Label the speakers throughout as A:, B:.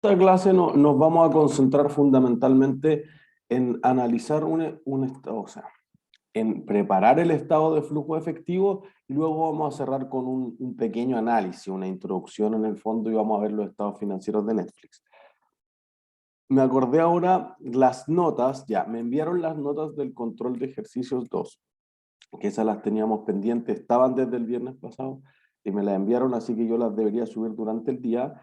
A: Esta clase nos vamos a concentrar fundamentalmente en analizar un estado, o sea, en preparar el estado de flujo efectivo y luego vamos a cerrar con un pequeño análisis, una introducción en el fondo y vamos a ver los estados financieros de Netflix. Me acordé ahora las notas, ya, me enviaron las notas del control de ejercicios 2, que esas las teníamos pendientes, estaban desde el viernes pasado y me las enviaron, así que yo las debería subir durante el día.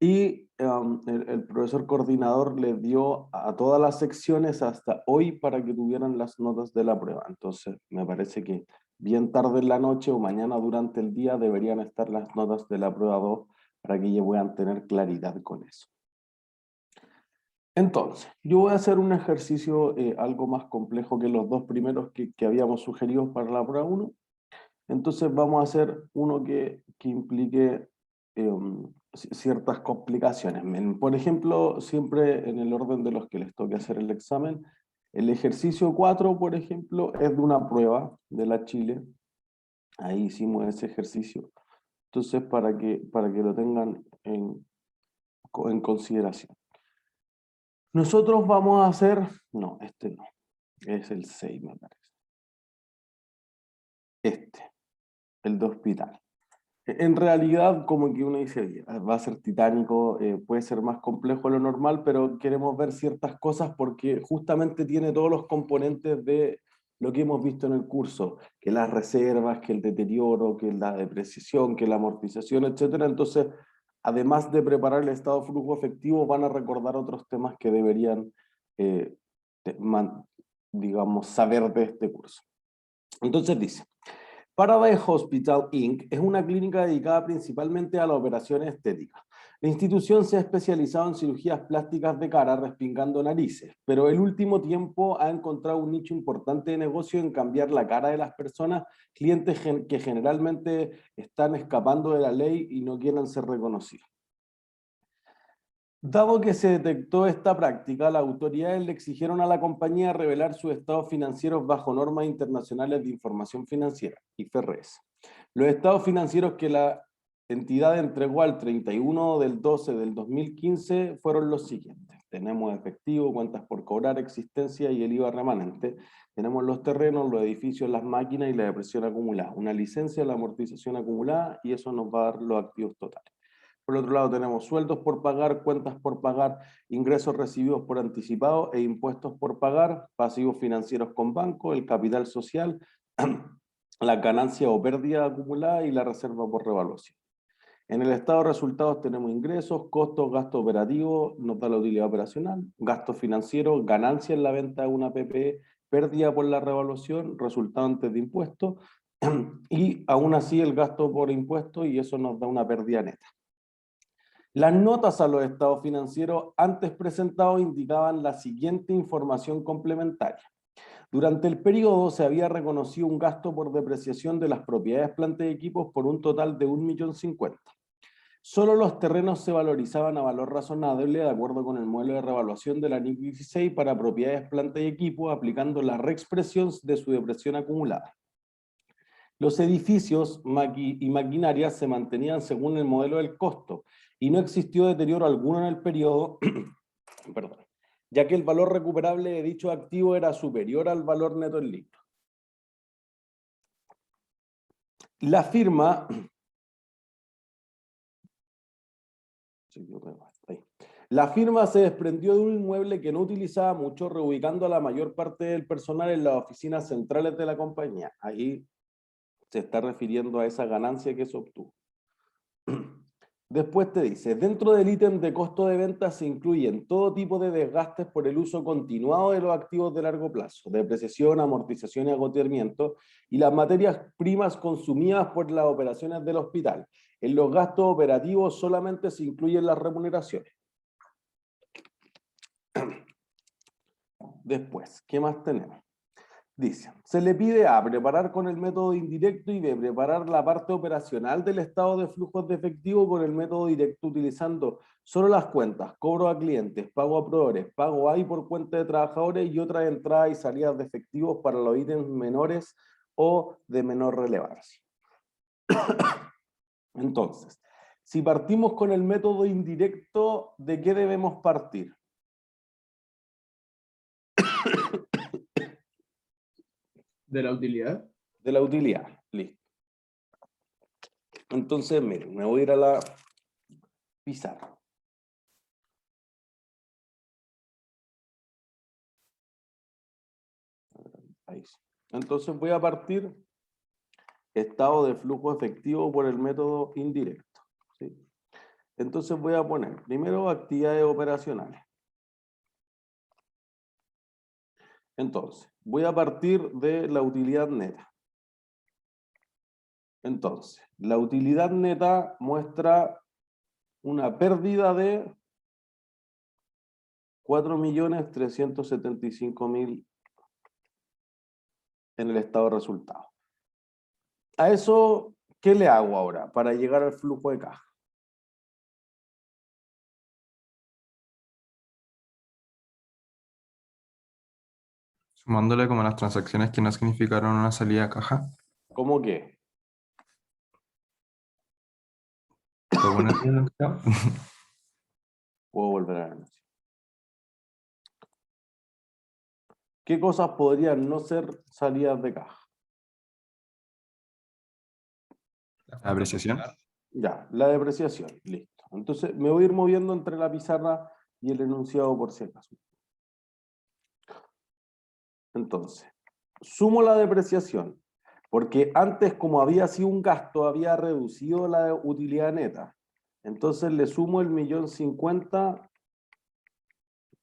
A: Y el profesor coordinador les dio a todas las secciones hasta hoy para que tuvieran las notas de la prueba. Entonces, me parece que bien tarde en la noche o mañana durante el día deberían estar las notas de la prueba 2 para que ellos puedan tener claridad con eso. Entonces, yo voy a hacer un ejercicio algo más complejo que los dos primeros que habíamos sugerido para la prueba 1. Entonces vamos a hacer uno que implique ciertas complicaciones. Por ejemplo, siempre en el orden de los que les toque hacer el examen, el ejercicio 4, por ejemplo, es de una prueba de la Chile. Ahí hicimos ese ejercicio. Entonces, para que lo tengan en consideración. Nosotros vamos a hacer, no, este no, es el 6 me parece. El de hospital. En realidad, como que uno dice, va a ser titánico, puede ser más complejo de lo normal, pero queremos ver ciertas cosas porque justamente tiene todos los componentes de lo que hemos visto en el curso, que las reservas, que el deterioro, que la depreciación, que la amortización, etcétera. Entonces, además de preparar el estado de flujo efectivo, van a recordar otros temas que deberían, eh, digamos, saber de este curso. Entonces dice, Paradise Hospital Inc. es una clínica dedicada principalmente a la operación estética. La institución se ha especializado en cirugías plásticas de cara, respingando narices, pero el último tiempo ha encontrado un nicho importante de negocio en cambiar la cara de las personas, clientes que generalmente están escapando de la ley y no quieren ser reconocidos. Dado que se detectó esta práctica, las autoridades le exigieron a la compañía revelar sus estados financieros bajo normas internacionales de información financiera, IFRS. Los estados financieros que la entidad entregó al 31 del 12 del 2015 fueron los siguientes. Tenemos efectivo, cuentas por cobrar, existencia y el IVA remanente. Tenemos los terrenos, los edificios, las máquinas y la depresión acumulada. Una licencia, la amortización acumulada y eso nos va a dar los activos totales. Por otro lado, tenemos sueldos por pagar, cuentas por pagar, ingresos recibidos por anticipado e impuestos por pagar, pasivos financieros con banco, el capital social, la ganancia o pérdida acumulada y la reserva por revaluación. En el estado de resultados tenemos ingresos, costos, gasto operativo, nos da la utilidad operacional, gasto financiero, ganancia en la venta de una PPE, pérdida por la revaluación, resultado antes de impuestos, y aún así el gasto por impuestos y eso nos da una pérdida neta. Las notas a los estados financieros antes presentados indicaban la siguiente información complementaria. Durante el periodo se había reconocido un gasto por depreciación de las propiedades, plantas y equipos por un total de 1.050.000. Solo los terrenos se valorizaban a valor razonable de acuerdo con el modelo de revaluación de la NIC 16 para propiedades, plantas y equipos, aplicando la reexpresión de su depreciación acumulada. Los edificios y maquinarias se mantenían según el modelo del costo y no existió deterioro alguno en el periodo, perdón, ya que el valor recuperable de dicho activo era superior al valor neto en litro. La firma, la firma se desprendió de un inmueble que no utilizaba mucho, reubicando a la mayor parte del personal en las oficinas centrales de la compañía. Ahí se está refiriendo a esa ganancia que se obtuvo. Después te dice, dentro del ítem de costo de venta se incluyen todo tipo de desgastes por el uso continuado de los activos de largo plazo, depreciación, amortización y agotamiento, y las materias primas consumidas por las operaciones del hospital. En los gastos operativos solamente se incluyen las remuneraciones. Después, ¿qué más tenemos? Dice, se le pide A, preparar con el método indirecto y B, preparar la parte operacional del estado de flujos de efectivo con el método directo utilizando solo las cuentas, cobro a clientes, pago a proveedores, pago A y por cuenta de trabajadores y otras entradas y salidas de efectivos para los ítems menores o de menor relevancia. Entonces, Si partimos con el método indirecto, ¿de qué debemos partir?
B: ¿De la utilidad?
A: De la utilidad. Listo. Entonces, miren, me voy a ir a la pizarra. Ahí sí. Entonces voy a partir estado de flujo efectivo por el método indirecto. ¿Sí? Entonces voy a poner primero actividades operacionales. Entonces, voy a partir de la utilidad neta. Entonces, la utilidad neta muestra una pérdida de 4.375.000 en el estado de resultados. A eso, ¿qué le hago ahora para llegar al flujo de caja?
C: Sumándole como las transacciones que no significaron una salida a caja.
A: ¿Cómo qué?
C: ¿Puedo ponerle el enunciado?
A: Puedo volver a ver. ¿Qué cosas podrían no ser salidas de caja?
C: La apreciación.
A: Ya, la depreciación, listo. Entonces me voy a ir moviendo entre la pizarra y el enunciado por si acaso. Entonces, sumo la depreciación, porque antes como había sido un gasto, había reducido la utilidad neta. Entonces le sumo el 1.050.000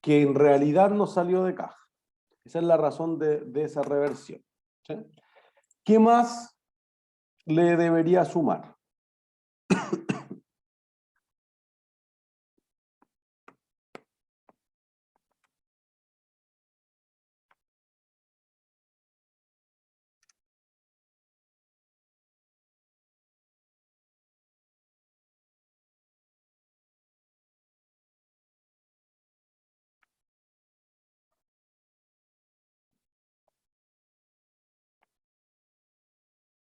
A: que en realidad no salió de caja. Esa es la razón de esa reversión. ¿Sí? ¿Qué más le debería sumar?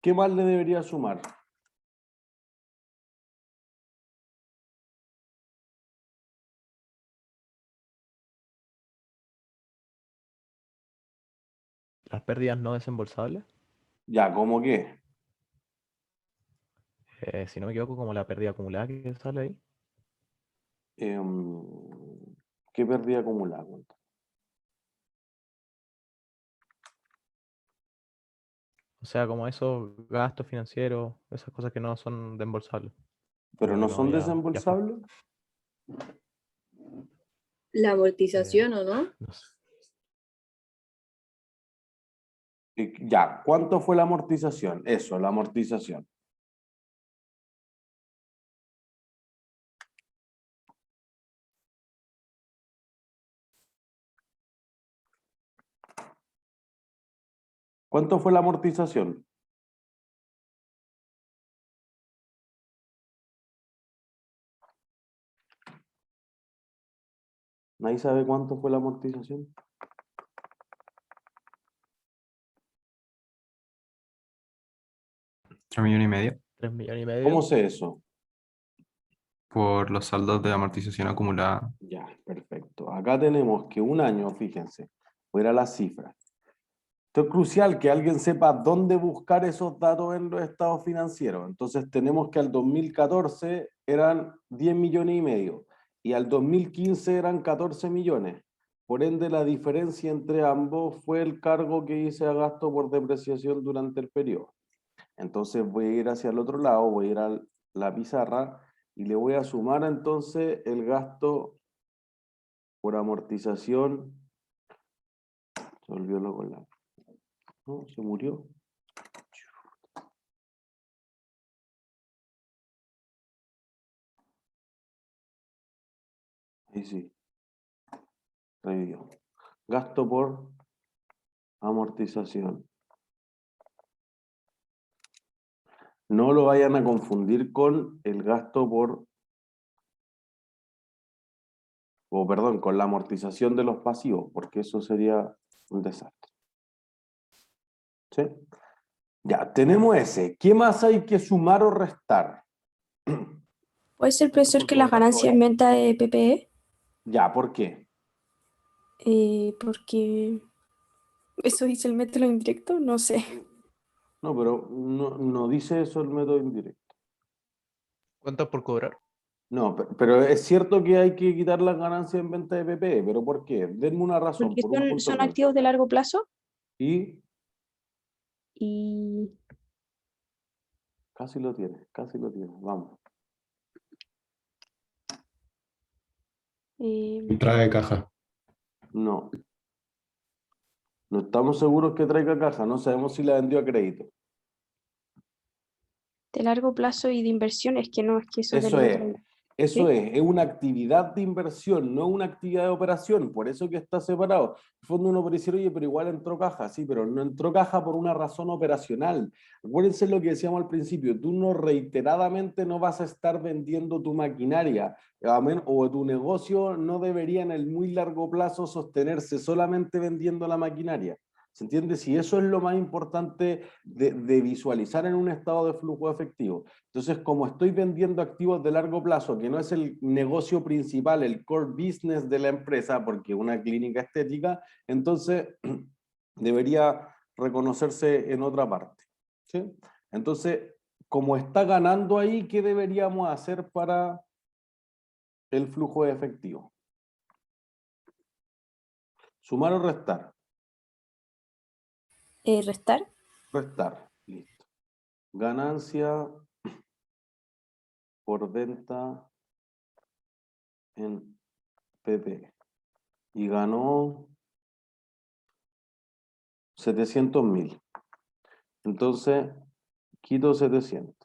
A: ¿Qué más le debería sumar?
D: Las pérdidas no desembolsables,
A: Ya, ¿cómo qué?
D: si no me equivoco, como la pérdida acumulada que sale ahí.
A: ¿Qué pérdida acumulada?
D: O sea, como esos gastos financieros, esas cosas que no son desembolsables.
A: ¿Pero
D: Pero
A: no
D: no,
A: son
D: ya fue.
A: desembolsables?
E: La amortización, ¿o no?
D: No sé.
A: Ya, ¿cuánto fue la amortización? Eso, la amortización. ¿Cuánto fue la amortización? ¿Nadie sabe cuánto fue la amortización?
C: 3,5 millones.
D: 3,5 millones.
A: ¿Cómo sé eso?
C: Por los saldos de amortización acumulada.
A: Ya, perfecto. Acá tenemos que un año, fíjense, voy a ir a las cifras. Esto es crucial que alguien sepa dónde buscar esos datos en los estados financieros. Entonces tenemos que al 2014 eran 10,5 millones y al 2015 eran 14 millones. Por ende, la diferencia entre ambos fue el cargo que hice a gasto por depreciación durante el periodo. Entonces voy a ir hacia el otro lado, voy a ir a la pizarra y le voy a sumar entonces el gasto por amortización. Se volvió loco la... ¿No? Se murió. Ahí sí. Revivió. Gasto por amortización. No lo vayan a confundir con el gasto por... O perdón, con la amortización de los pasivos, porque eso sería un desastre. ¿Sí? Ya, tenemos ese. ¿Qué más hay que sumar o restar?
F: ¿Puede ser, profesor, que las
A: Punto
F: ganancias en venta de PPE?
A: Ya, ¿por qué?
F: Porque eso dice el método indirecto, no sé.
A: No, pero no dice eso el método indirecto.
D: ¿Cuántas por cobrar?
A: No, pero es cierto que hay que quitar las ganancias en venta de PPE, pero ¿por qué? Denme una razón,
F: Porque
A: por un punto
F: son
A: clave.
F: activos de largo plazo
A: Y
F: y
A: casi lo tiene, vamos.
G: Entrada de caja.
A: No, no estamos seguros que traiga caja, no sabemos si la vendió a crédito.
F: de largo plazo y de inversión, es que no, es que eso es del
A: Eso
F: método.
A: eso
F: ¿Sí?
A: es una actividad de inversión, no una actividad de operación, por eso que está separado. En el fondo uno puede decir, oye, pero igual entró caja, sí, pero no entró caja por una razón operacional. Acuérdense lo que decíamos al principio, tú no reiteradamente no vas a estar vendiendo tu maquinaria, o tu negocio no debería en el muy largo plazo sostenerse solamente vendiendo la maquinaria. ¿Se entiende? Si eso es lo más importante de visualizar en un estado de flujo efectivo. Entonces, como estoy vendiendo activos de largo plazo, que no es el negocio principal, el core business de la empresa, porque es una clínica estética, entonces debería reconocerse en otra parte. ¿Sí? Entonces, como está ganando ahí, ¿qué deberíamos hacer para el flujo de efectivo? ¿Sumar o restar?
F: Restar.
A: Restar. Listo. Ganancia por venta en PP. Y ganó 700.000. Entonces, quito 700.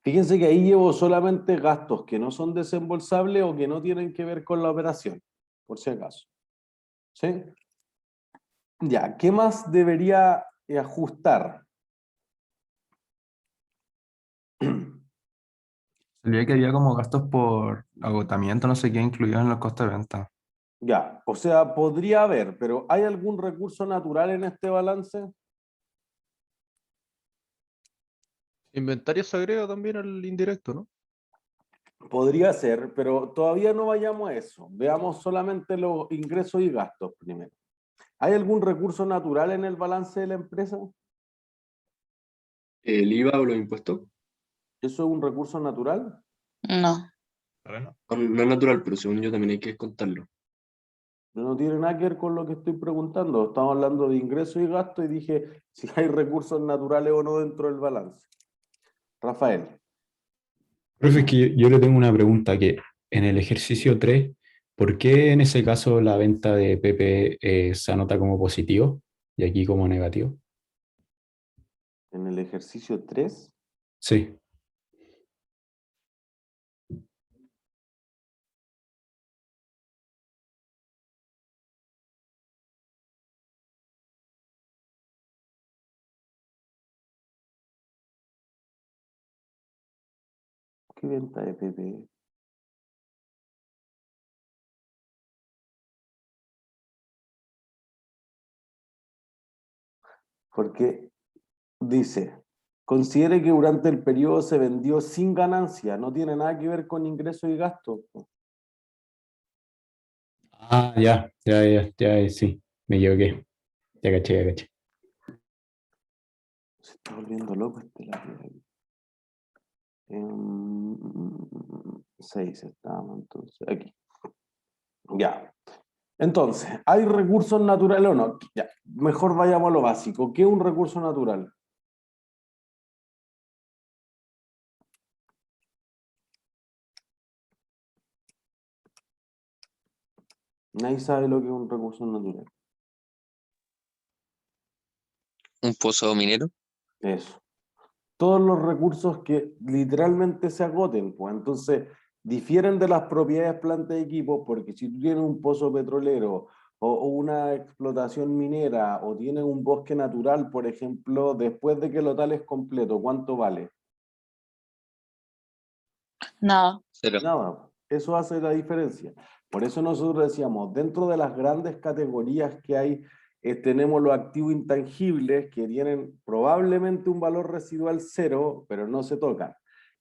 A: Fíjense que ahí llevo solamente gastos que no son desembolsables o que no tienen que ver con la operación, por si acaso. ¿Sí? Ya, ¿qué más debería ajustar?
C: Sabía que había como gastos por agotamiento, no sé qué, incluidos en los costos de venta.
A: Ya, o sea, podría haber, pero ¿hay algún recurso natural en este balance?
D: Inventario se agrega también al indirecto, ¿no?
A: Podría ser, pero todavía no vayamos a eso. Veamos solamente los ingresos y gastos primero. ¿Hay algún recurso natural en el balance de la empresa?
B: ¿El IVA o los impuestos?
A: ¿Eso es un recurso natural?
H: No,
C: Terreno.
B: No es natural, pero según yo también hay que descontarlo.
A: No tiene nada que ver con lo que estoy preguntando. Estamos hablando de ingresos y gastos y dije si hay recursos naturales o no dentro del balance. Rafael.
G: Profe, es que yo le tengo una pregunta que en el ejercicio 3, ¿por qué en ese caso la venta de PP se anota como positivo y aquí como negativo?
A: En el ejercicio 3.
G: Sí.
A: ¿Qué venta de PP? Porque dice, considere que durante el periodo se vendió sin ganancia. No tiene nada que ver con ingresos y gastos.
G: Ah, ya, sí, me equivoqué. Ya caché.
A: Se está volviendo loco este lápiz. 6 estábamos entonces. Aquí. Ya. Entonces, ¿hay recursos naturales o no? Ya. Mejor vayamos a lo básico. ¿Qué es un recurso natural? Nadie sabe lo que es un recurso natural.
H: un pozo minero.
A: Eso. Todos los recursos que literalmente se agoten, pues entonces difieren de las propiedades plantas y equipos, porque si tú tienes un pozo petrolero o una explotación minera o tienes un bosque natural, por ejemplo, después de que lo tales completo, ¿cuánto vale?
H: Nada. Cero.
A: Nada, eso hace la diferencia. Por eso nosotros decíamos, dentro de las grandes categorías que hay, tenemos los activos intangibles que tienen probablemente un valor residual cero, pero no se tocan.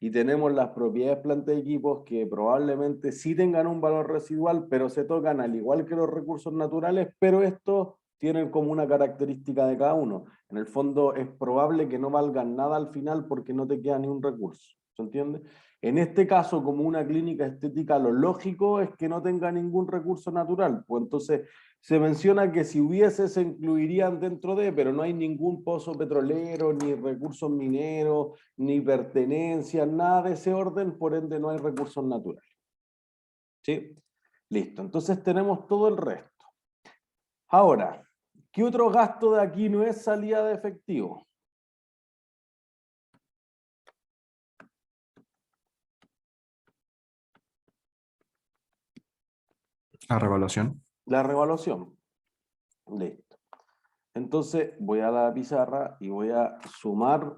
A: y tenemos las propiedades planta y equipos que probablemente sí tengan un valor residual, pero se tocan al igual que los recursos naturales, pero estos tienen como una característica de cada uno. En el fondo es probable que no valgan nada al final porque no te queda ni un recurso. ¿Se entiende? En este caso, como una clínica estética, lo lógico es que no tenga ningún recurso natural. Pues entonces se menciona que si hubiese se incluirían dentro de, pero no hay ningún pozo petrolero, ni recursos mineros, ni pertenencias, nada de ese orden, por ende no hay recursos naturales. ¿Sí? Listo, entonces tenemos todo el resto. Ahora, ¿qué otro gasto de aquí no es salida de efectivo?
C: La revaluación.
A: La revaluación. Listo. Entonces voy a la pizarra y voy a sumar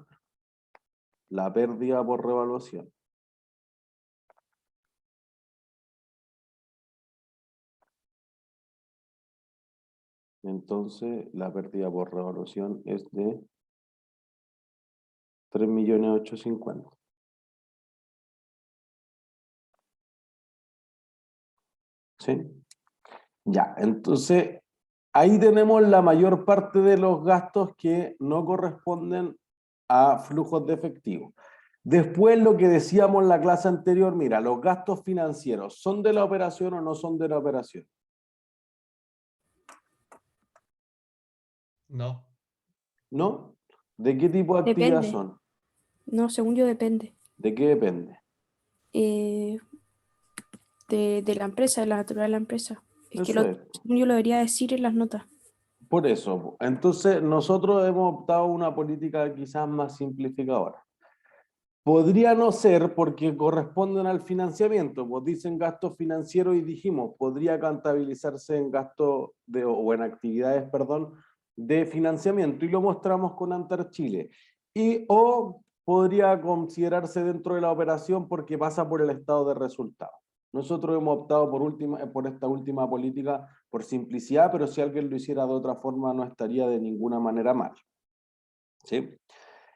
A: la pérdida por revaluación. Entonces la pérdida por revaluación es de 3.850.000. ¿Sí? Ya, entonces ahí tenemos la mayor parte de los gastos que no corresponden a flujos de efectivo. Después lo que decíamos en la clase anterior, mira, los gastos financieros, ¿son de la operación o no son de la operación?
I: No.
A: ¿No? ¿De qué tipo de actividad
F: Depende.
A: son?
F: No, según yo depende.
A: ¿De qué depende?
F: Eh, de la empresa, de la naturaleza de la empresa. Es que
A: Eso es.
F: según yo lo debería decir en las notas.
A: Por eso, entonces nosotros hemos optado una política quizás más simplificadora. Podría no ser porque corresponden al financiamiento, pues dicen gastos financieros y dijimos, podría contabilizarse en gastos o en actividades, perdón, de financiamiento y lo mostramos con Antar Chile. O podría considerarse dentro de la operación porque pasa por el estado de resultados. Nosotros hemos optado por esta última política por simplicidad, pero si alguien lo hiciera de otra forma no estaría de ninguna manera mal. ¿Sí?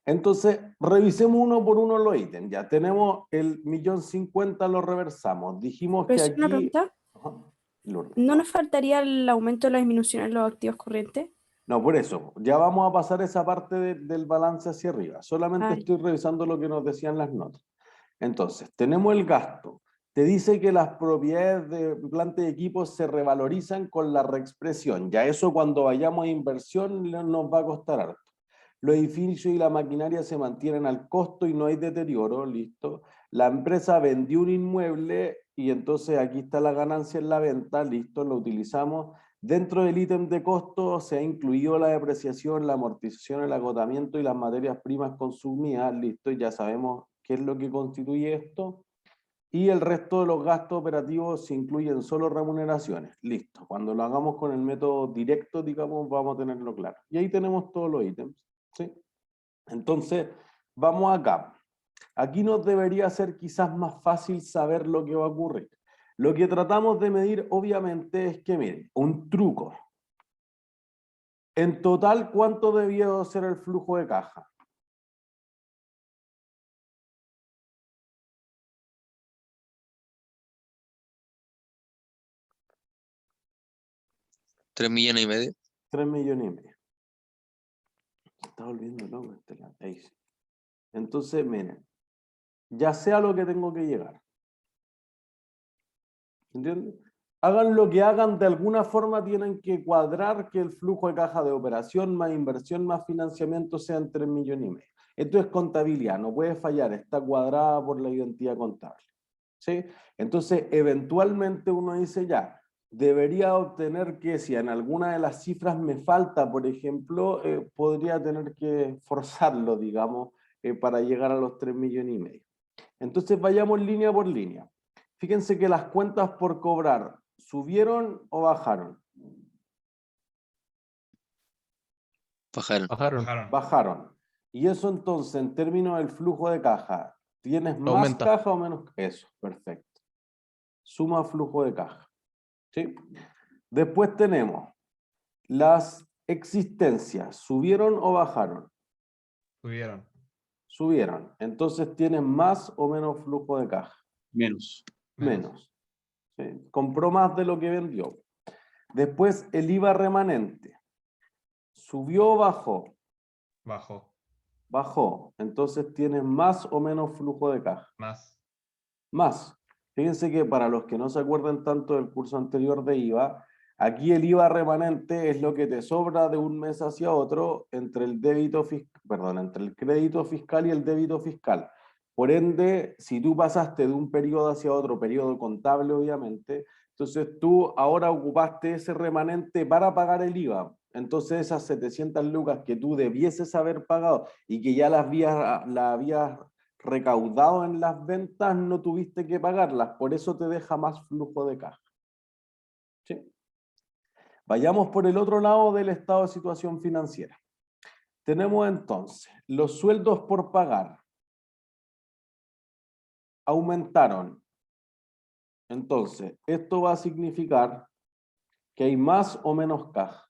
A: Entonces, revisemos uno por uno los ítems. Ya tenemos el 1.050.000, lo reversamos. Dijimos que
F: Pero es una
A: aquí...
F: pregunta,
A: Ajá, Lourdes.
F: ¿no nos faltaría el aumento de la disminución en los activos corrientes?
A: No, por eso, ya vamos a pasar esa parte del balance hacia arriba. Solamente
F: Ay,
A: estoy revisando lo que nos decían las notas. Entonces, tenemos el gasto. Te dice que las propiedades de planta y equipos se revalorizan con la reexpresión. Ya eso cuando vayamos a inversión nos va a costar harto. Los edificios y la maquinaria se mantienen al costo y no hay deterioro, listo. La empresa vendió un inmueble y entonces aquí está la ganancia en la venta, listo, lo utilizamos. Dentro del ítem de costo se ha incluido la depreciación, la amortización, el agotamiento y las materias primas consumidas, listo, ya sabemos qué es lo que constituye esto. Y el resto de los gastos operativos se incluyen solo remuneraciones, listo. Cuando lo hagamos con el método directo, digamos, vamos a tenerlo claro. Y ahí tenemos todos los ítems, ¿sí? Entonces, vamos acá. Aquí nos debería ser quizás más fácil saber lo que va a ocurrir. Lo que tratamos de medir, obviamente, es que, miren, un truco. En total, ¿cuánto debió ser el flujo de caja?
H: $3,500,000.
A: 3.500.000. Se está volviendo loco este lado. Ahí sí. Entonces, miren, ya sea lo que tengo que llegar. ¿Entienden? Hagan lo que hagan, de alguna forma tienen que cuadrar que el flujo de caja de operación más inversión más financiamiento sean 3.500.000. Esto es contabilidad, no puede fallar, está cuadrada por la identidad contable. ¿Sí? Entonces, eventualmente uno dice ya, debería obtener que si en alguna de las cifras me falta, por ejemplo, podría tener que forzarlo, digamos, para llegar a los 3.500.000. Entonces vayamos línea por línea. Fíjense que las cuentas por cobrar, ¿subieron o bajaron?
H: Bajaron.
D: Bajaron.
A: Bajaron. Y eso entonces, en términos del flujo de caja, ¿tienes más
D: Aumenta.
A: caja o menos? Eso, perfecto. Suma flujo de caja. ¿Sí? Después tenemos las existencias, ¿subieron o bajaron?
I: Subieron.
A: Subieron. Entonces tienes más o menos flujo de caja.
B: Menos.
A: Menos. ¿Sí? Compró más de lo que vendió. Después el IVA remanente. ¿Subió o bajó?
C: Bajo.
A: Bajó. Entonces tienes más o menos flujo de caja.
C: Más.
A: Más. Fíjense que para los que no se acuerdan tanto del curso anterior de IVA, aquí el IVA remanente es lo que te sobra de un mes hacia otro entre el entre el crédito fiscal y el débito fiscal. Por ende, si tú pasaste de un periodo hacia otro, periodo contable obviamente, entonces tú ahora ocupaste ese remanente para pagar el IVA. Entonces esas 700 lucas que tú debieses haber pagado y que ya las habías recaudado en las ventas, no tuviste que pagarlas, por eso te deja más flujo de caja. ¿Sí? Vayamos por el otro lado del estado de situación financiera. Tenemos entonces los sueldos por pagar. Aumentaron. Entonces, esto va a significar que hay más o menos caja.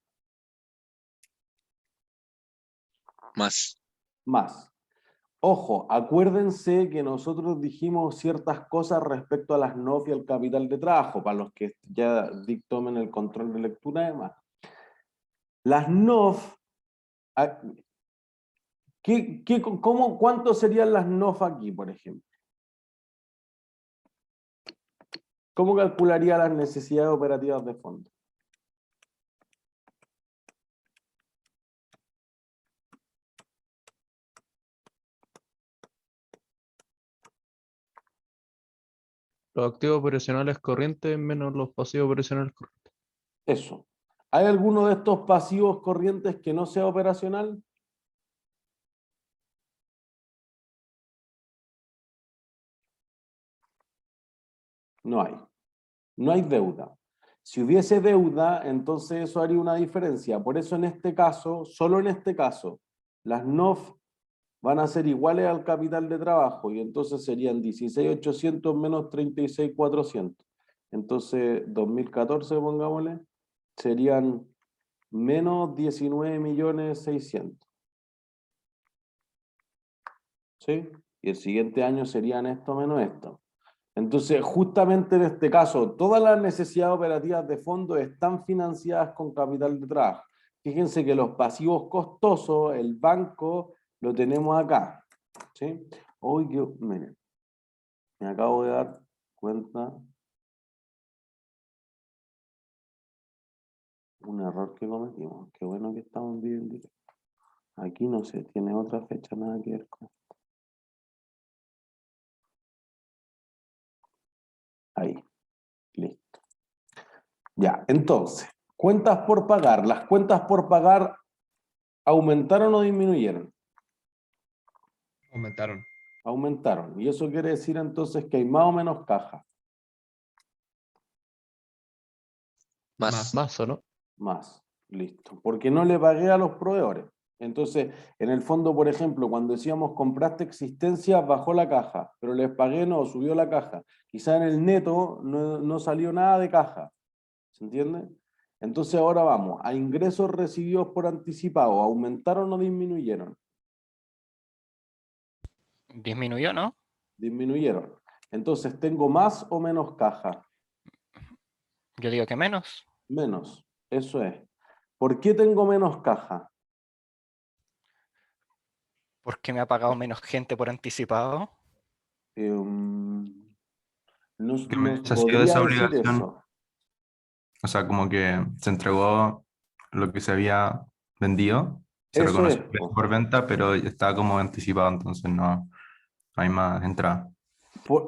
H: Más.
A: Más. Ojo, acuérdense que nosotros dijimos ciertas cosas respecto a las NOF y al capital de trabajo, para los que ya tomen el control de lectura además. Las NOF, ¿cuánto serían las NOF aquí, por ejemplo? ¿Cómo calcularía las necesidades operativas de fondo?
D: Los activos operacionales corrientes menos los pasivos operacionales corrientes.
A: Eso. ¿Hay alguno de estos pasivos corrientes que no sea operacional? No hay. No hay deuda. Si hubiese deuda, entonces eso haría una diferencia. Por eso en este caso, solo en este caso, las NOF van a ser iguales al capital de trabajo y entonces serían 16.800 menos 36.400. Entonces, 2014, pongámosle, serían menos 19.600.000. ¿Sí? Y el siguiente año serían esto menos esto. Entonces, justamente en este caso, todas las necesidades operativas de fondo están financiadas con capital de trabajo. Fíjense que los pasivos costosos, el banco, lo tenemos acá. ¿Sí? Hoy miren, me acabo de dar cuenta un error que cometimos. Qué bueno que estamos en vivo en directo. Aquí no sé, tiene otra fecha, nada que ver con esto. Ahí, listo. Ya, entonces, cuentas por pagar. ¿Las cuentas por pagar aumentaron o disminuyeron?
C: Aumentaron.
A: Aumentaron. Y eso quiere decir entonces que hay más o menos caja.
H: Más.
D: Más, ¿o no?
A: Más. Listo. Porque no le pagué a los proveedores. Entonces, en el fondo, por ejemplo, cuando decíamos compraste existencia, bajó la caja, pero les pagué, no, subió la caja. Quizá en el neto no salió nada de caja. ¿Se entiende? Entonces ahora vamos a ingresos recibidos por anticipado. ¿Aumentaron o disminuyeron?
I: Disminuyó, ¿no?
A: Disminuyeron. Entonces, ¿tengo más o menos caja?
I: Yo digo que menos.
A: Menos. Eso es. ¿Por qué tengo menos caja?
I: Porque me ha pagado menos gente por anticipado.
A: No,
C: Que
A: no
C: se ha sido
A: podría
C: esa
A: decir
C: obligación.
A: eso.
C: O sea, como que se entregó lo que se había vendido, se
A: Eso
C: reconoció
A: es,
C: el precio
A: po.
C: por venta, pero está como anticipado, entonces no hay más entrada.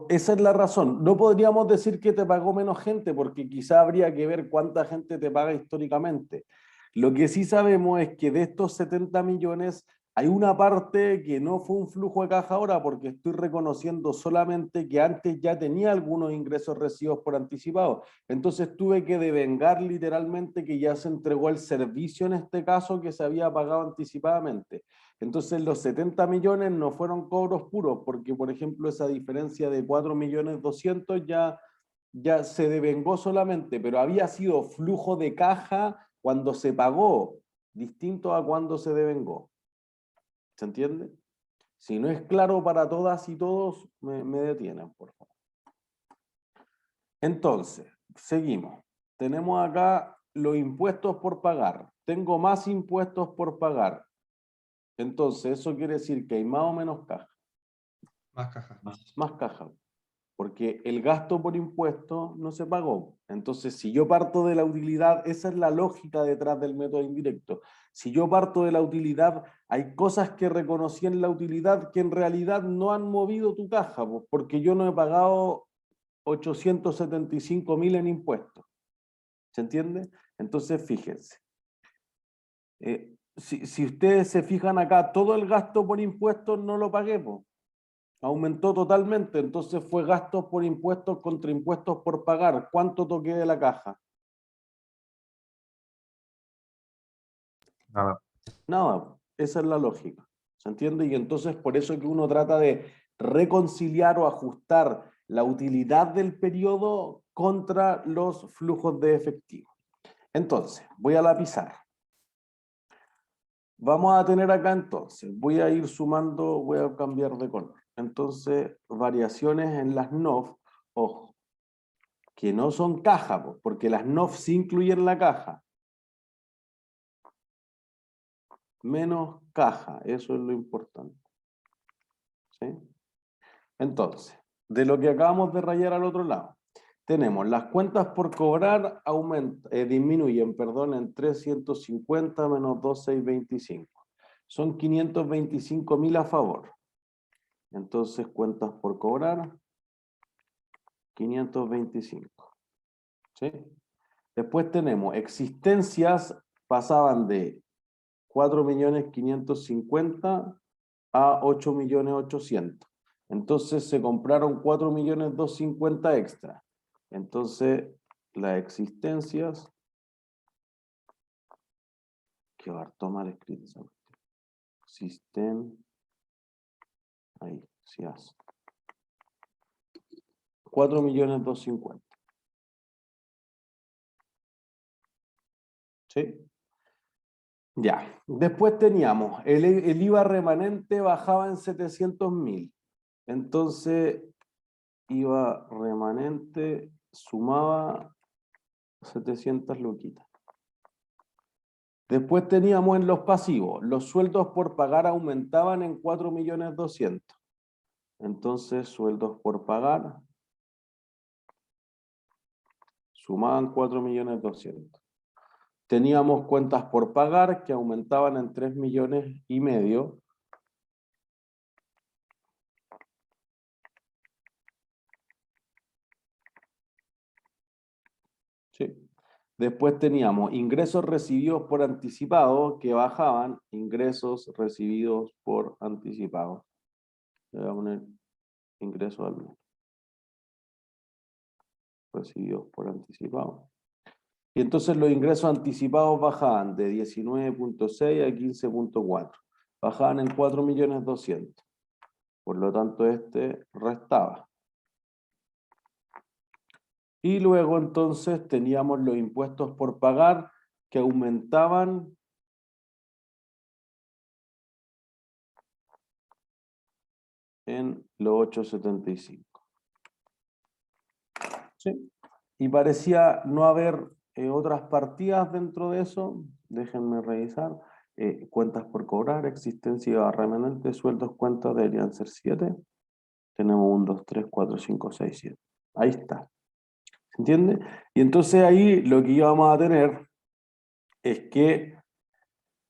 A: Esa es la razón. No podríamos decir que te pagó menos gente, porque quizá habría que ver cuánta gente te paga históricamente. Lo que sí sabemos es que de estos 70 millones hay una parte que no fue un flujo de caja ahora, porque estoy reconociendo solamente que antes ya tenía algunos ingresos recibidos por anticipado. Entonces tuve que devengar literalmente que ya se entregó el servicio en este caso que se había pagado anticipadamente. Entonces los 70 millones no fueron cobros puros, porque por ejemplo esa diferencia de 4.200.000 ya se devengó solamente, pero había sido flujo de caja cuando se pagó, distinto a cuando se devengó. ¿Se entiende? Si no es claro para todas y todos, me detienen, por favor. Entonces, seguimos. Tenemos acá los impuestos por pagar. Tengo más impuestos por pagar. Entonces, eso quiere decir que hay más o menos caja.
C: Más caja.
A: Más caja. Porque el gasto por impuestos no se pagó. Entonces, si yo parto de la utilidad, esa es la lógica detrás del método indirecto. Si yo parto de la utilidad, hay cosas que reconocí en la utilidad que en realidad no han movido tu caja, pues, porque yo no he pagado 875.000 en impuestos. ¿Se entiende? Entonces, fíjense. Si ustedes se fijan acá, todo el gasto por impuestos no lo pagué, pues. Aumentó totalmente, entonces fue gastos por impuestos contra impuestos por pagar. ¿Cuánto toqué de la caja?
C: Nada.
A: Nada, esa es la lógica. ¿Se entiende? Y entonces por eso es que uno trata de reconciliar o ajustar la utilidad del periodo contra los flujos de efectivo. Entonces, voy a la pizarra. Vamos a tener acá entonces, voy a ir sumando, voy a cambiar de color. Entonces, variaciones en las NOF, ojo, que no son caja, porque las NOF sí incluyen la caja. Menos caja, eso es lo importante. ¿Sí? Entonces, de lo que acabamos de rayar al otro lado, tenemos las cuentas por cobrar disminuyen, perdón, en 350 menos 2,625. Son 525.000 a favor. Entonces, cuentas por cobrar, 525. ¿Sí? Después tenemos existencias, pasaban de 4.550.000 a 8.800.000. Entonces se compraron 4.250.000 extra. Entonces, las existencias, que va a tomar escrito esa cuestión. Existen, ahí, sí hace. 4.250.000. ¿Sí? Ya. Después teníamos, el IVA remanente bajaba en 700.000. Entonces, IVA remanente sumaba 700 luquitas. Después teníamos en los pasivos, los sueldos por pagar aumentaban en 4.200.000. Entonces, sueldos por pagar sumaban 4.200.000. Teníamos cuentas por pagar que aumentaban en 3.500.000. Sí. Después teníamos ingresos recibidos por anticipado que bajaban, ingresos recibidos por anticipado. Le voy a poner ingresos al mes. Recibidos por anticipado. Y entonces los ingresos anticipados bajaban de 19.6 a 15.4. Bajaban en 4.200.000. Por lo tanto, este restaba. Y luego entonces teníamos los impuestos por pagar que aumentaban en los 8.75. ¿Sí? Y parecía no haber otras partidas dentro de eso. Déjenme revisar. Cuentas por cobrar, existencia remanente, sueldos, cuentas deberían ser 7. Tenemos 1, 2, 3, 4, 5, 6, 7. Ahí está. ¿Se entiende? Y entonces ahí lo que íbamos a tener es que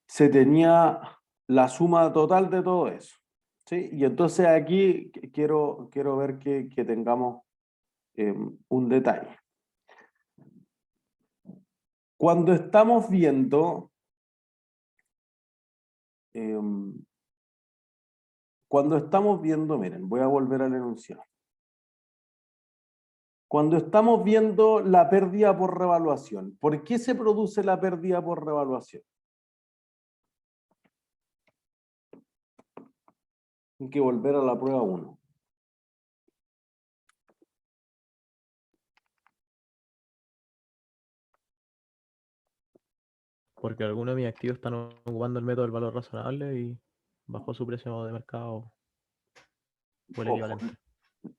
A: se tenía la suma total de todo eso. ¿Sí? Y entonces aquí quiero ver que tengamos un detalle. Cuando estamos viendo miren, voy a volver al enunciado. Cuando estamos viendo la pérdida por revaluación, ¿por qué se produce la pérdida por revaluación? Hay que volver a la prueba 1.
D: Porque algunos de mis activos están ocupando el método del valor razonable y bajó su precio de mercado o el
A: Ojo,
D: equivalente.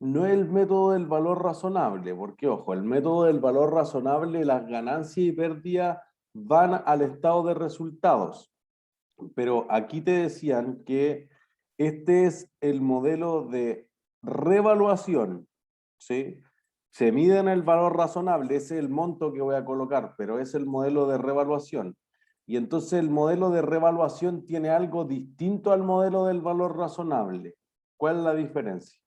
A: no es el método del valor razonable, porque ojo, el método del valor razonable, las ganancias y pérdidas van al estado de resultados. Pero aquí te decían que este es el modelo de revaluación, ¿sí? Se mide en el valor razonable, ese es el monto que voy a colocar, pero es el modelo de revaluación. Y entonces el modelo de revaluación tiene algo distinto al modelo del valor razonable. ¿Cuál es la diferencia?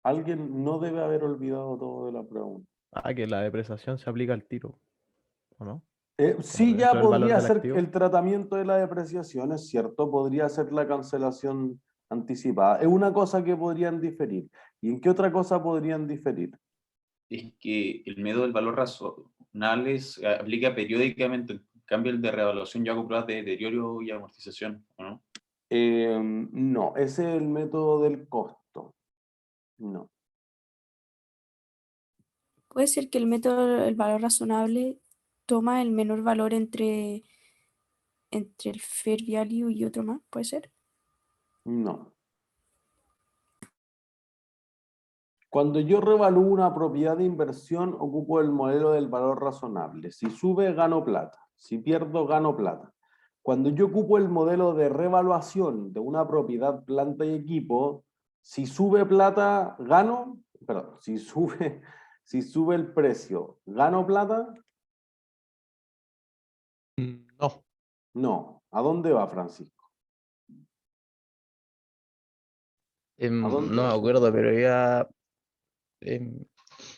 A: Alguien no debe haber olvidado todo de la pregunta.
D: Que la depreciación se aplica al tiro, ¿o no?
A: Sí,
D: dentro
A: ya
D: del valor
A: podría
D: del
A: ser
D: activo.
A: el tratamiento de la depreciación, es cierto, podría ser la cancelación anticipada. Es una cosa que podrían diferir. ¿Y en qué otra cosa podrían diferir?
J: Es que el método del valor razonable se aplica periódicamente, en cambio el de revaluación ya hago pruebas de deterioro y amortización, ¿o no?
A: No, ese es el método del costo. No.
F: Puede ser que el método del valor razonable toma el menor valor entre el fair value y otro más, ¿puede ser?
A: No. Cuando yo revalúo una propiedad de inversión, ocupo el modelo del valor razonable. Si sube, gano plata. Si pierdo, gano plata. Cuando yo ocupo el modelo de revaluación de una propiedad, planta y equipo, si sube plata, gano. Perdón, si sube el precio, ¿gano plata?
D: No.
A: No. ¿A dónde va, Francisco? ¿A dónde
D: No me
A: va?
D: acuerdo, pero iba.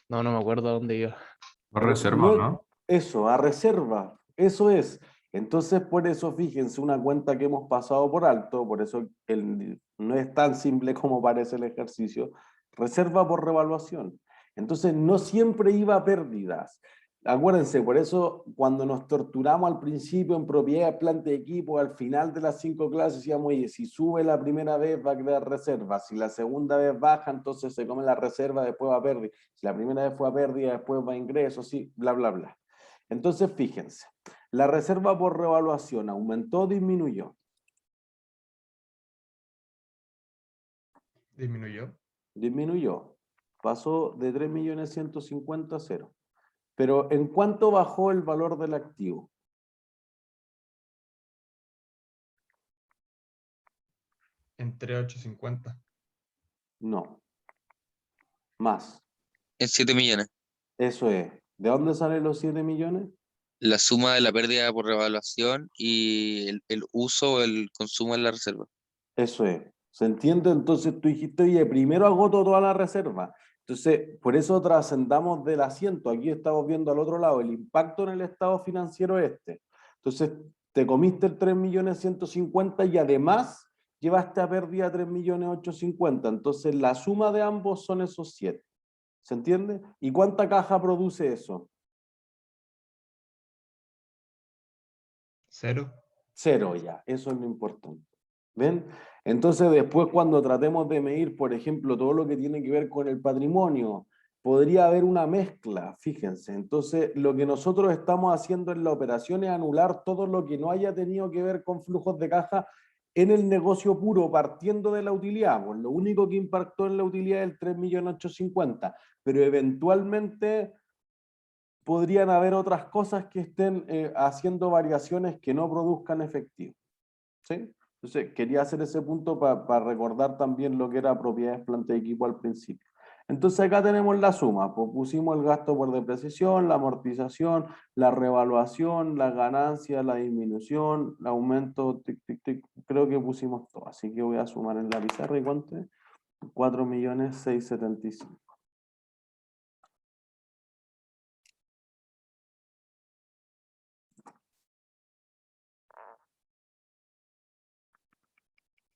D: No me acuerdo a dónde iba.
C: Por
A: Pero
C: reserva,
A: no,
C: ¿no?
A: eso, a reserva, eso es. Entonces, por eso, fíjense, una cuenta que hemos pasado por alto, por eso no es tan simple como parece el ejercicio, reserva por revaluación. Entonces, no siempre iba a pérdidas. Acuérdense, por eso cuando nos torturamos al principio en propiedad, planta y equipo, al final de las 5 clases decíamos, oye, si sube la primera vez va a crear reserva, si la segunda vez baja, entonces se come la reserva, después va a pérdida. Si la primera vez fue a pérdida, después va a ingreso, sí, bla, bla, bla. Entonces, fíjense, la reserva por revaluación aumentó o disminuyó.
C: Disminuyó.
A: Disminuyó. Pasó de 3.150.000 a 0. Pero ¿en cuánto bajó el valor del activo?
C: Entre 8.50.
A: No. Más.
H: En 7 millones.
A: Eso es. ¿De dónde salen los 7 millones?
H: La suma de la pérdida por revaluación y el uso o el consumo de la reserva.
A: Eso es. ¿Se entiende? Entonces tú dijiste, oye, primero agoto toda la reserva. Entonces, por eso trascendamos del asiento. Aquí estamos viendo al otro lado el impacto en el estado financiero este. Entonces, te comiste el 3.150.000 y además llevaste a pérdida 3.850.000. Entonces, la suma de ambos son esos 7. ¿Se entiende? ¿Y cuánta caja produce eso?
C: 0.
A: 0 ya. Eso es lo importante. ¿Ven? Entonces después cuando tratemos de medir, por ejemplo, todo lo que tiene que ver con el patrimonio, podría haber una mezcla, fíjense. Entonces lo que nosotros estamos haciendo en la operación es anular todo lo que no haya tenido que ver con flujos de caja en el negocio puro, partiendo de la utilidad. Pues lo único que impactó en la utilidad es el 3.850.000, pero eventualmente podrían haber otras cosas que estén haciendo variaciones que no produzcan efectivo. ¿Sí? Entonces, quería hacer ese punto para recordar también lo que era propiedades, planta y equipo al principio. Entonces, acá tenemos la suma. Pues pusimos el gasto por depreciación, la amortización, la revaluación, la ganancia, la disminución, el aumento, tic, tic, tic. Creo que pusimos todo. Así que voy a sumar en la pizarra y ¿cuánto? 4.675.000.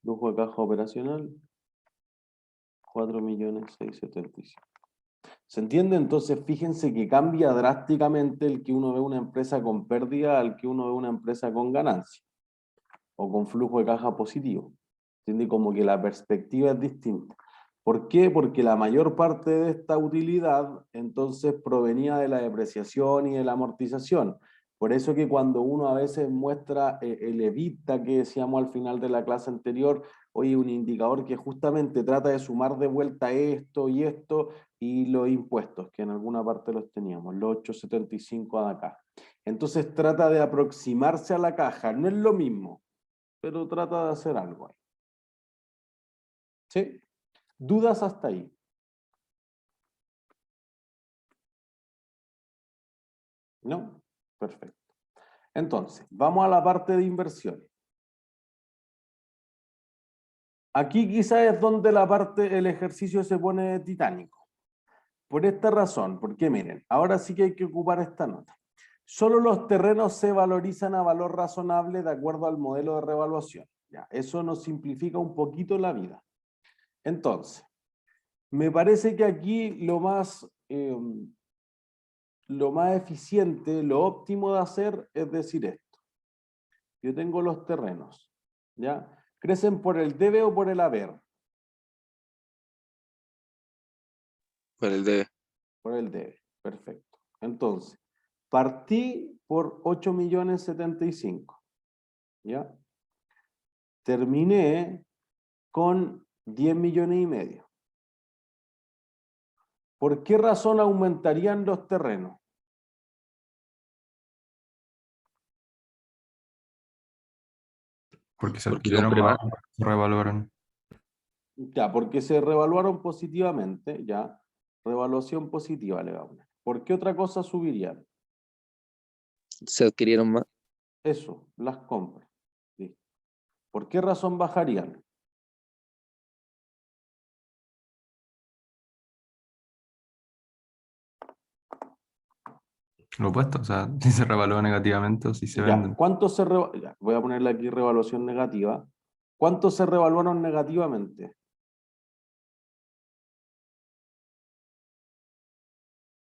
A: Flujo de caja operacional, 4.675.000. ¿Se entiende? Entonces, fíjense que cambia drásticamente el que uno ve una empresa con pérdida al que uno ve una empresa con ganancia o con flujo de caja positivo. ¿Entiende? Como que la perspectiva es distinta. ¿Por qué? Porque la mayor parte de esta utilidad entonces provenía de la depreciación y de la amortización. Por eso que cuando uno a veces muestra el EBITDA que decíamos al final de la clase anterior, oye, un indicador que justamente trata de sumar de vuelta esto y los impuestos, que en alguna parte los teníamos, los 875 de acá. Entonces trata de aproximarse a la caja, no es lo mismo, pero trata de hacer algo ahí. ¿Sí? ¿Dudas hasta ahí? ¿No? Perfecto. Entonces, vamos a la parte de inversiones. Aquí quizás es donde el ejercicio se pone titánico. Por esta razón, porque miren, ahora sí que hay que ocupar esta nota. Solo los terrenos se valorizan a valor razonable de acuerdo al modelo de revaluación. Ya, eso nos simplifica un poquito la vida. Entonces, me parece que aquí lo más eficiente, lo óptimo de hacer es decir esto. Yo tengo los terrenos, ¿ya? ¿Crecen por el debe o por el haber?
H: Por el debe.
A: Por el debe, perfecto. Entonces, partí por 8.075.000, ¿ya? Terminé con 10.500.000. ¿Por qué razón aumentarían los terrenos?
C: Porque se
B: Porque
C: adquirieron
B: compré
C: más,
B: más.
C: se revaluaron.
A: Ya, porque se revaluaron positivamente, ya. Revaluación positiva le vamos a poner. ¿Por qué otra cosa subirían?
H: Se adquirieron más.
A: Eso, las compras. Listo. ¿Por qué razón bajarían?
C: Lo opuesto, o sea, si se revalúa negativamente o si se
A: Ya,
C: venden.
A: ¿cuánto ya, voy a ponerle aquí revaluación negativa. ¿Cuántos se revaluaron negativamente?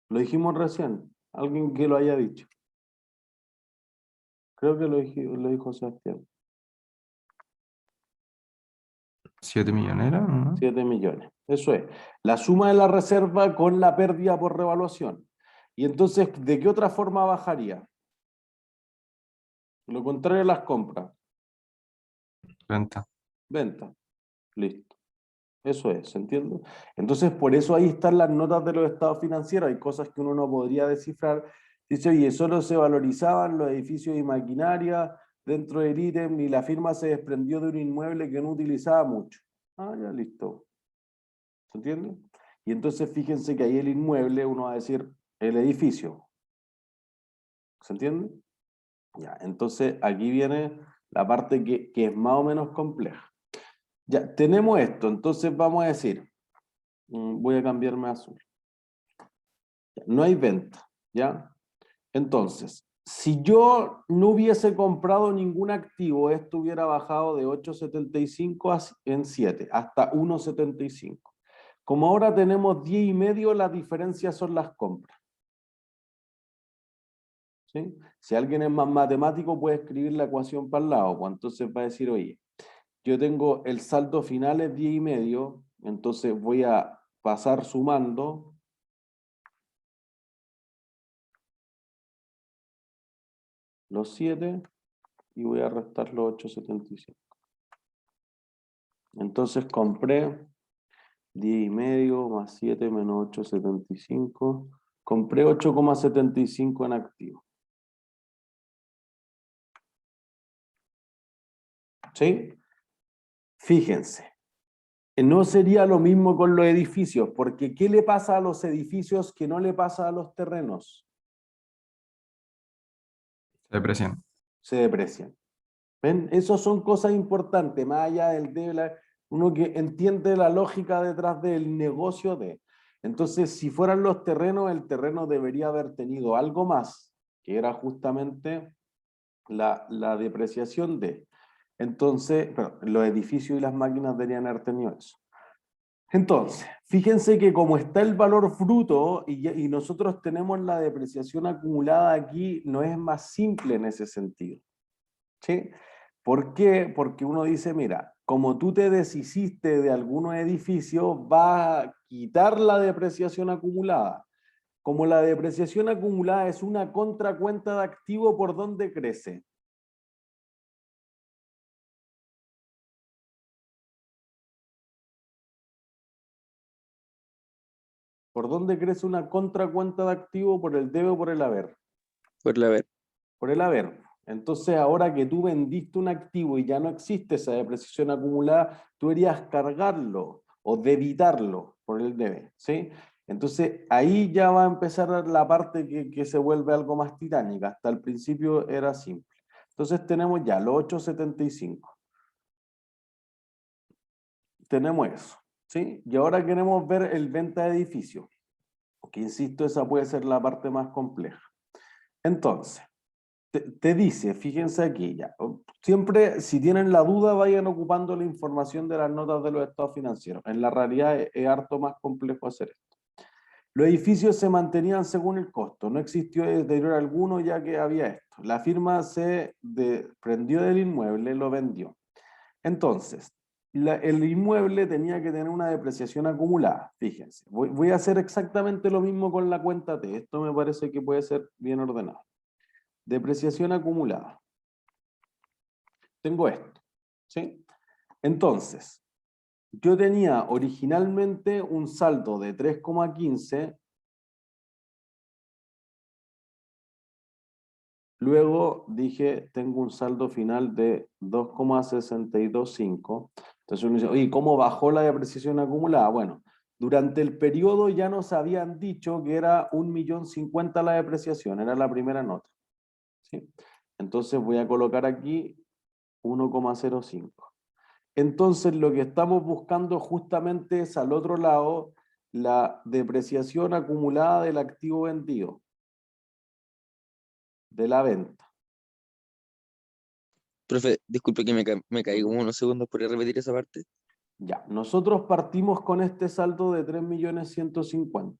A: Lo dijimos recién. Alguien que lo haya dicho. Creo que lo dijo Sebastián.
C: 7 millones era, ¿no?
A: 7 millones. Eso es. La suma de la reserva con la pérdida por revaluación. Y entonces, ¿de qué otra forma bajaría? Lo contrario a las compras.
C: Venta.
A: Venta. Listo. Eso es, ¿se entiende? Entonces, por eso ahí están las notas de los estados financieros. Hay cosas que uno no podría descifrar. Dice, oye, solo se valorizaban los edificios y maquinaria dentro del ítem y la firma se desprendió de un inmueble que no utilizaba mucho. Ah, ya listo. ¿Se entiende? Y entonces fíjense que ahí el inmueble, uno va a decir el edificio. ¿Se entiende? Ya, entonces aquí viene la parte que es más o menos compleja. Ya, tenemos esto, entonces vamos a decir, voy a cambiarme a azul. Ya, no hay venta, ¿ya? Entonces, si yo no hubiese comprado ningún activo, esto hubiera bajado de 8.75 en 7, hasta 1.75. Como ahora tenemos 10.5, la diferencia son las compras. ¿Sí? Si alguien es más matemático, puede escribir la ecuación para el lado, pues entonces va a decir, oye, yo tengo el saldo final es 10.5, entonces voy a pasar sumando los 7 y voy a restar los 8.75. Entonces compré 10.5 más 7 menos 8.75. Compré 8,75 en activo. ¿Sí? Fíjense. No sería lo mismo con los edificios, porque ¿qué le pasa a los edificios que no le pasa a los terrenos?
C: Se deprecian.
A: Se deprecian. ¿Ven? Esas son cosas importantes, más allá uno que entiende la lógica detrás del negocio de. Entonces, si fueran los terrenos, el terreno debería haber tenido algo más, que era justamente la depreciación de. Entonces, los edificios y las máquinas deberían haber tenido eso. Entonces, fíjense que como está el valor fruto y nosotros tenemos la depreciación acumulada aquí, no es más simple en ese sentido. ¿Sí? ¿Por qué? Porque uno dice, mira, como tú te deshiciste de algunos edificios, va a quitar la depreciación acumulada. como la depreciación acumulada es una contracuenta de activo, ¿por dónde crece? ¿Por dónde crece una contracuenta de activo? ¿Por el debe o por el haber?
H: Por la ver.
A: Por el haber. Entonces, ahora que tú vendiste un activo y ya no existe esa depreciación acumulada, tú deberías cargarlo o debitarlo por el debe, ¿sí? Entonces, ahí ya va a empezar la parte que se vuelve algo más titánica. Hasta el principio era simple. Entonces, tenemos ya los 875. Tenemos eso, ¿sí? Y ahora queremos ver el venta de edificio, que insisto, esa puede ser la parte más compleja. Entonces, te dice, fíjense aquí ya, siempre si tienen la duda vayan ocupando la información de las notas de los estados financieros. En la realidad es harto más complejo hacer esto. Los edificios se mantenían según el costo, no existió deterioro alguno ya que había esto. La firma se desprendió del inmueble, lo vendió. Entonces, el inmueble tenía que tener una depreciación acumulada, fíjense. Voy a hacer exactamente lo mismo con la cuenta T, esto me parece que puede ser bien ordenado. Depreciación acumulada. Tengo esto, ¿sí? Entonces, yo tenía originalmente un saldo de 3,15, luego dije, tengo un saldo final de 2,625. Entonces uno dice, oye, ¿cómo bajó la depreciación acumulada? Bueno, durante el periodo ya nos habían dicho que era 1.050.000 la depreciación, era la primera nota, ¿sí? Entonces voy a colocar aquí 1,05. Entonces lo que estamos buscando justamente es al otro lado la depreciación acumulada del activo vendido, de la venta.
H: Profe, disculpe que me caí como unos segundos. ¿Podría repetir esa parte?
A: Ya, nosotros partimos con este saldo de 3.150.000.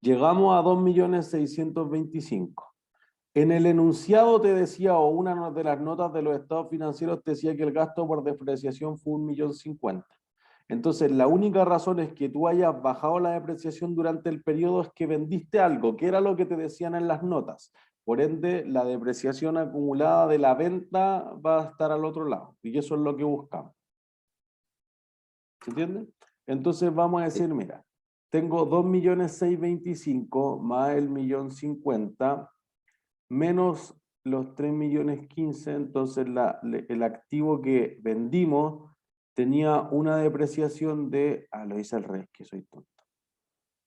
A: Llegamos a 2.625.000. En el enunciado te decía, o una de las notas de los estados financieros te decía que el gasto por depreciación fue 1.050.000. Entonces, la única razón es que tú hayas bajado la depreciación durante el periodo es que vendiste algo, que era lo que te decían en las notas. Por ende, la depreciación acumulada de la venta va a estar al otro lado. Y eso es lo que buscamos. ¿Se entiende? Entonces vamos a decir, mira, tengo 2.625.000 más el 1.050.000 menos los 3.015.000, entonces el activo que vendimos tenía una depreciación de, lo hice al revés, que soy tonto.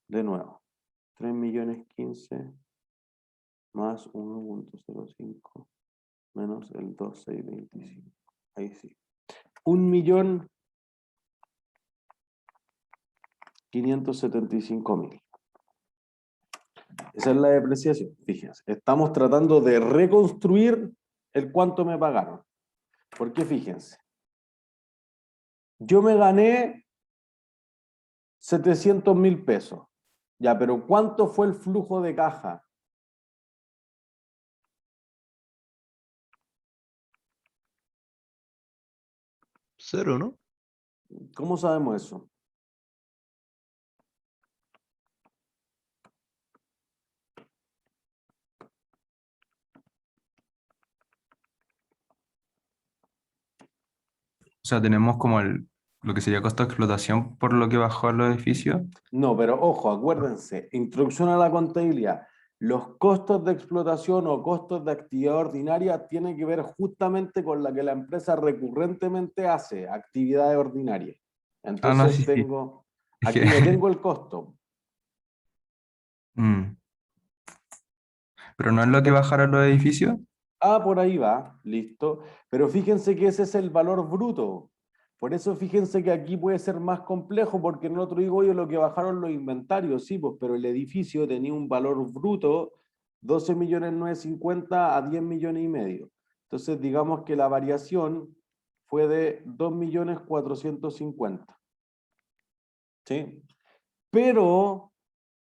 A: De nuevo, 3.015.000 más 1,05 menos el 2.625. Ahí sí. 1.575.000. Esa es la depreciación, fíjense. Estamos tratando de reconstruir el cuánto me pagaron. Porque fíjense, yo me gané 700.000 pesos. Ya, pero ¿cuánto fue el flujo de caja?
D: Cero, ¿no?
A: ¿Cómo sabemos eso?
C: O sea, tenemos como lo que sería costo de explotación por lo que bajó los edificios.
A: No, pero ojo, acuérdense, introducción a la contabilidad. Los costos de explotación o costos de actividad ordinaria tienen que ver justamente con la que la empresa recurrentemente hace, actividades ordinarias. Entonces
C: No, sí, sí.
A: tengo,
C: Es
A: aquí
C: que,
A: no tengo el costo.
C: Pero no es lo que bajaron los edificios.
A: Por ahí va, listo. Pero fíjense que ese es el valor bruto. Por eso fíjense que aquí puede ser más complejo, porque en el otro digo yo lo que bajaron los inventarios, sí, pues, pero el edificio tenía un valor bruto 12.950.000 a 10.500.000. Entonces digamos que la variación fue de 2.450.000. ¿Sí? Pero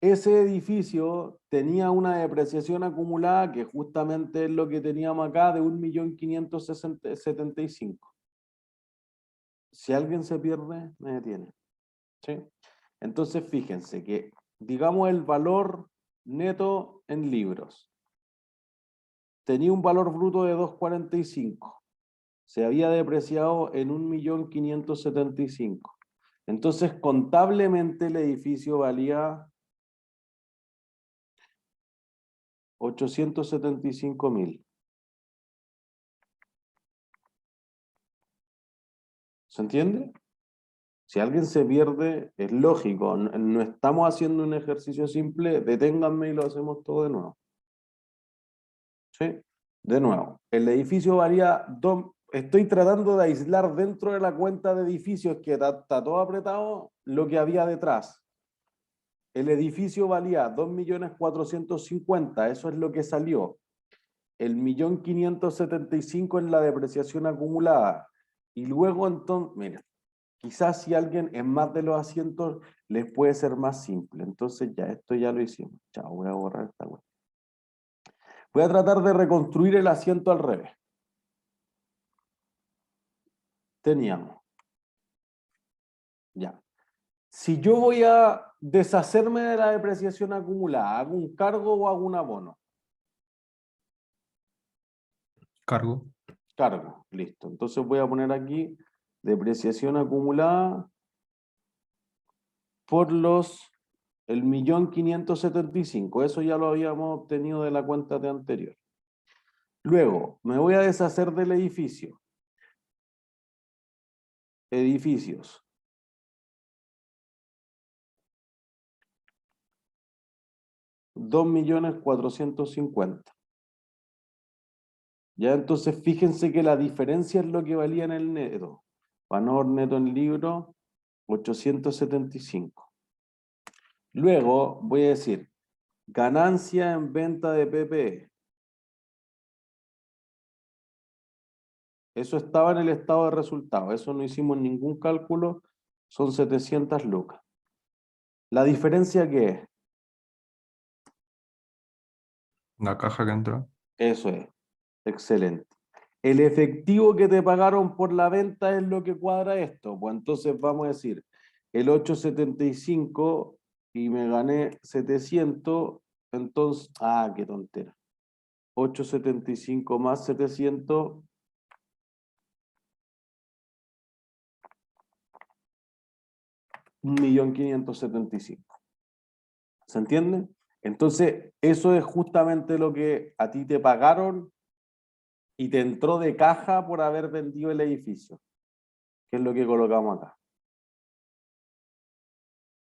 A: ese edificio tenía una depreciación acumulada que justamente es lo que teníamos acá de 1.575.000. Si alguien se pierde, me detiene. ¿Sí? Entonces fíjense que digamos el valor neto en libros. Tenía un valor bruto de 2.45. Se había depreciado en 1.575.000. Entonces, contablemente el edificio valía 875.000. ¿Se entiende? Si alguien se pierde, es lógico. No estamos haciendo un ejercicio simple. Deténganme y lo hacemos todo de nuevo. ¿Sí? De nuevo. El edificio valía... Estoy tratando de aislar dentro de la cuenta de edificios que está todo apretado lo que había detrás. El edificio valía 2.450.000, eso es lo que salió. El 1.575.000 en la depreciación acumulada. Y luego entonces, mira, quizás si alguien en más de los asientos les puede ser más simple. Entonces ya, esto ya lo hicimos. Chao, voy a borrar esta cuenta. Voy a tratar de reconstruir el asiento al revés. Teníamos. Ya. Si yo voy a deshacerme de la depreciación acumulada, ¿hago un cargo o hago un abono?
C: Cargo.
A: Cargo, listo. Entonces voy a poner aquí depreciación acumulada por el 1.575.000. Eso ya lo habíamos obtenido de la cuenta de anterior. Luego, me voy a deshacer del edificio. Edificios. $2.450.000. Ya, entonces fíjense que la diferencia es lo que valía en el neto. Valor neto en libro, 875. Luego voy a decir, ganancia en venta de PPE. Eso estaba en el estado de resultados. Eso no hicimos ningún cálculo. Son 700 lucas. ¿La diferencia qué es?
C: La caja que entró.
A: Eso es. Excelente. El efectivo que te pagaron por la venta es lo que cuadra esto. Pues entonces vamos a decir, el 875 y me gané 700, entonces, qué tontera. 875 más 700. $1.575.000. ¿Se entiende? Entonces, eso es justamente lo que a ti te pagaron y te entró de caja por haber vendido el edificio, que es lo que colocamos acá.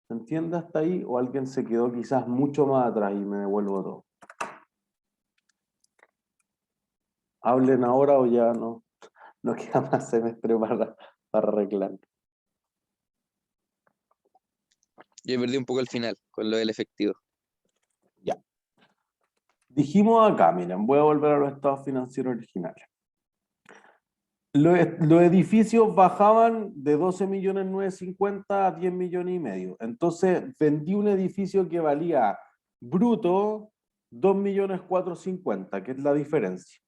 A: ¿Se entiende hasta ahí? ¿O alguien se quedó quizás mucho más atrás y me devuelvo todo? Hablen ahora o ya no queda más semestre para arreglar.
H: Yo perdí un poco el final con lo del efectivo.
A: Ya. Dijimos acá, miren, voy a volver a los estados financieros originales. Los edificios bajaban de 12.950.000 a 10.5 millones. Entonces vendí un edificio que valía bruto 2.450.000, que es la diferencia.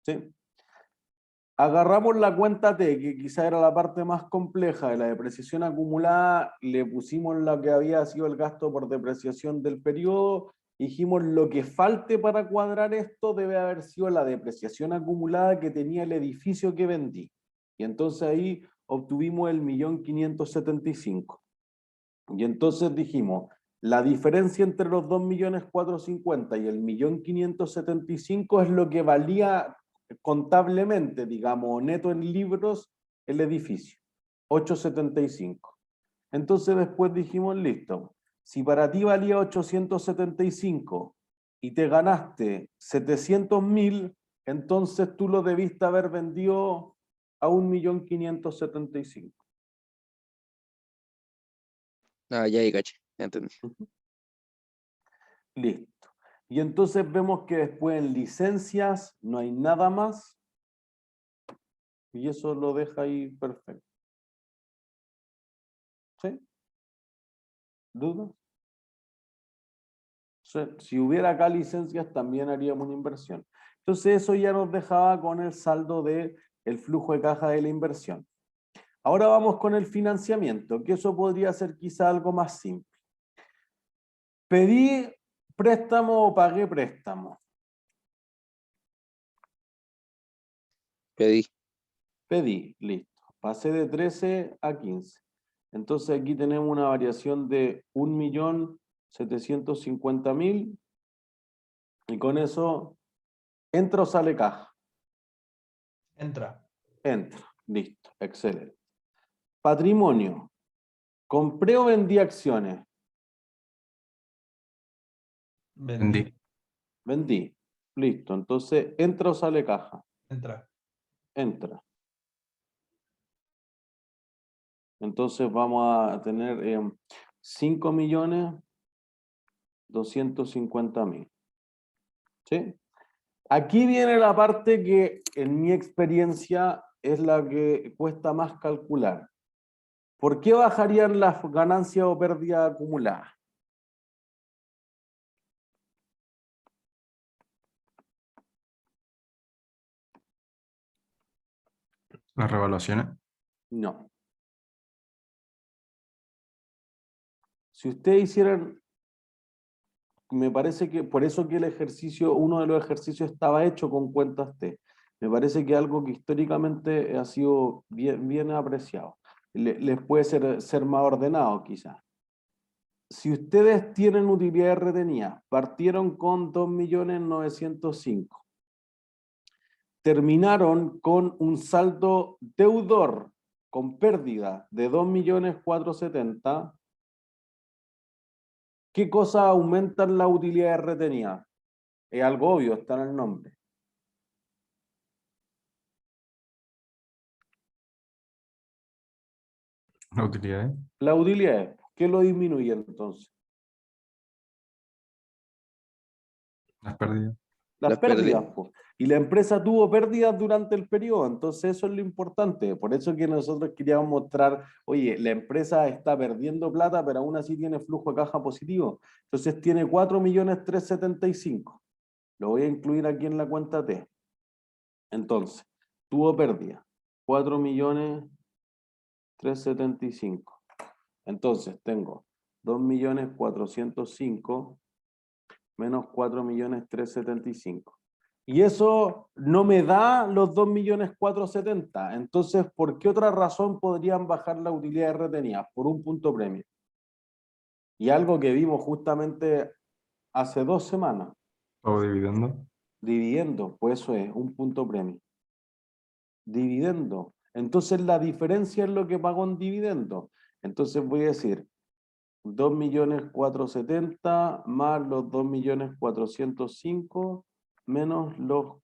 A: ¿Sí? Agarramos la cuenta T, que quizá era la parte más compleja de la depreciación acumulada, le pusimos lo que había sido el gasto por depreciación del periodo, dijimos lo que falte para cuadrar esto debe haber sido la depreciación acumulada que tenía el edificio que vendí. Y entonces ahí obtuvimos el 1.575.000. Y entonces dijimos, la diferencia entre los 2.450.000 y el 1.575.000 es lo que valía contablemente, digamos, neto en libros, el edificio, 875. Entonces después dijimos, listo, si para ti valía 875 y te ganaste 700.000, entonces tú lo debiste haber vendido a 1.575.000.
H: Ya ahí caché, ya entendí.
A: Listo. Y entonces vemos que después en licencias no hay nada más. Y eso lo deja ahí perfecto. ¿Sí? ¿Dudas? Si hubiera acá licencias también haríamos una inversión. Entonces eso ya nos dejaba con el saldo del flujo de caja de la inversión. Ahora vamos con el financiamiento, que eso podría ser quizá algo más simple. ¿Pedí préstamo o pagué préstamo?
H: Pedí.
A: Pedí, listo. Pasé de 13 a 15. Entonces aquí tenemos una variación de 1.750.000 y con eso entra o sale caja.
K: Entra.
A: Entra, listo, excelente. Patrimonio. ¿Compré o vendí acciones?
C: Vendí.
A: Vendí. Listo, entonces entra o sale caja.
K: Entra.
A: Entra. Entonces vamos a tener 5.250.000. ¿Sí? Aquí viene la parte que en mi experiencia es la que cuesta más calcular. ¿Por qué bajarían las ganancias o pérdidas acumuladas?
C: Las revaluaciones.
A: No. Si ustedes hicieran, me parece que por eso que el ejercicio, uno de los ejercicios estaba hecho con cuentas T. Me parece que algo que históricamente ha sido bien apreciado. Les puede ser más ordenado quizás. Si ustedes tienen utilidades retenidas, partieron con 2.905.000. Terminaron con un saldo deudor con pérdida de 2.470.000. ¿Qué cosas aumentan las utilidades retenidas? Es algo obvio, está en el nombre.
C: Las utilidades.
A: Las utilidades, ¿qué lo disminuye entonces?
C: Las pérdidas.
A: Las pérdidas, pues. Y la empresa tuvo pérdidas durante el periodo, entonces eso es lo importante. Por eso que nosotros queríamos mostrar, oye, la empresa está perdiendo plata, pero aún así tiene flujo de caja positivo. Entonces tiene 4.375.000. Lo voy a incluir aquí en la cuenta T. Entonces, tuvo pérdida. 4.375.000. Entonces tengo 2.405.000 menos 4.375.000. Y eso no me da los 2.470.000. Entonces, ¿por qué otra razón podrían bajar la utilidad retenida? Por un punto premio. Y algo que vimos justamente hace 2 semanas.
C: O dividendo.
A: Dividendo, pues eso es, un punto premio. Dividendo. Entonces la diferencia es lo que pagó en dividendo. Entonces voy a decir 2.470.000 más los 2.405.000 menos los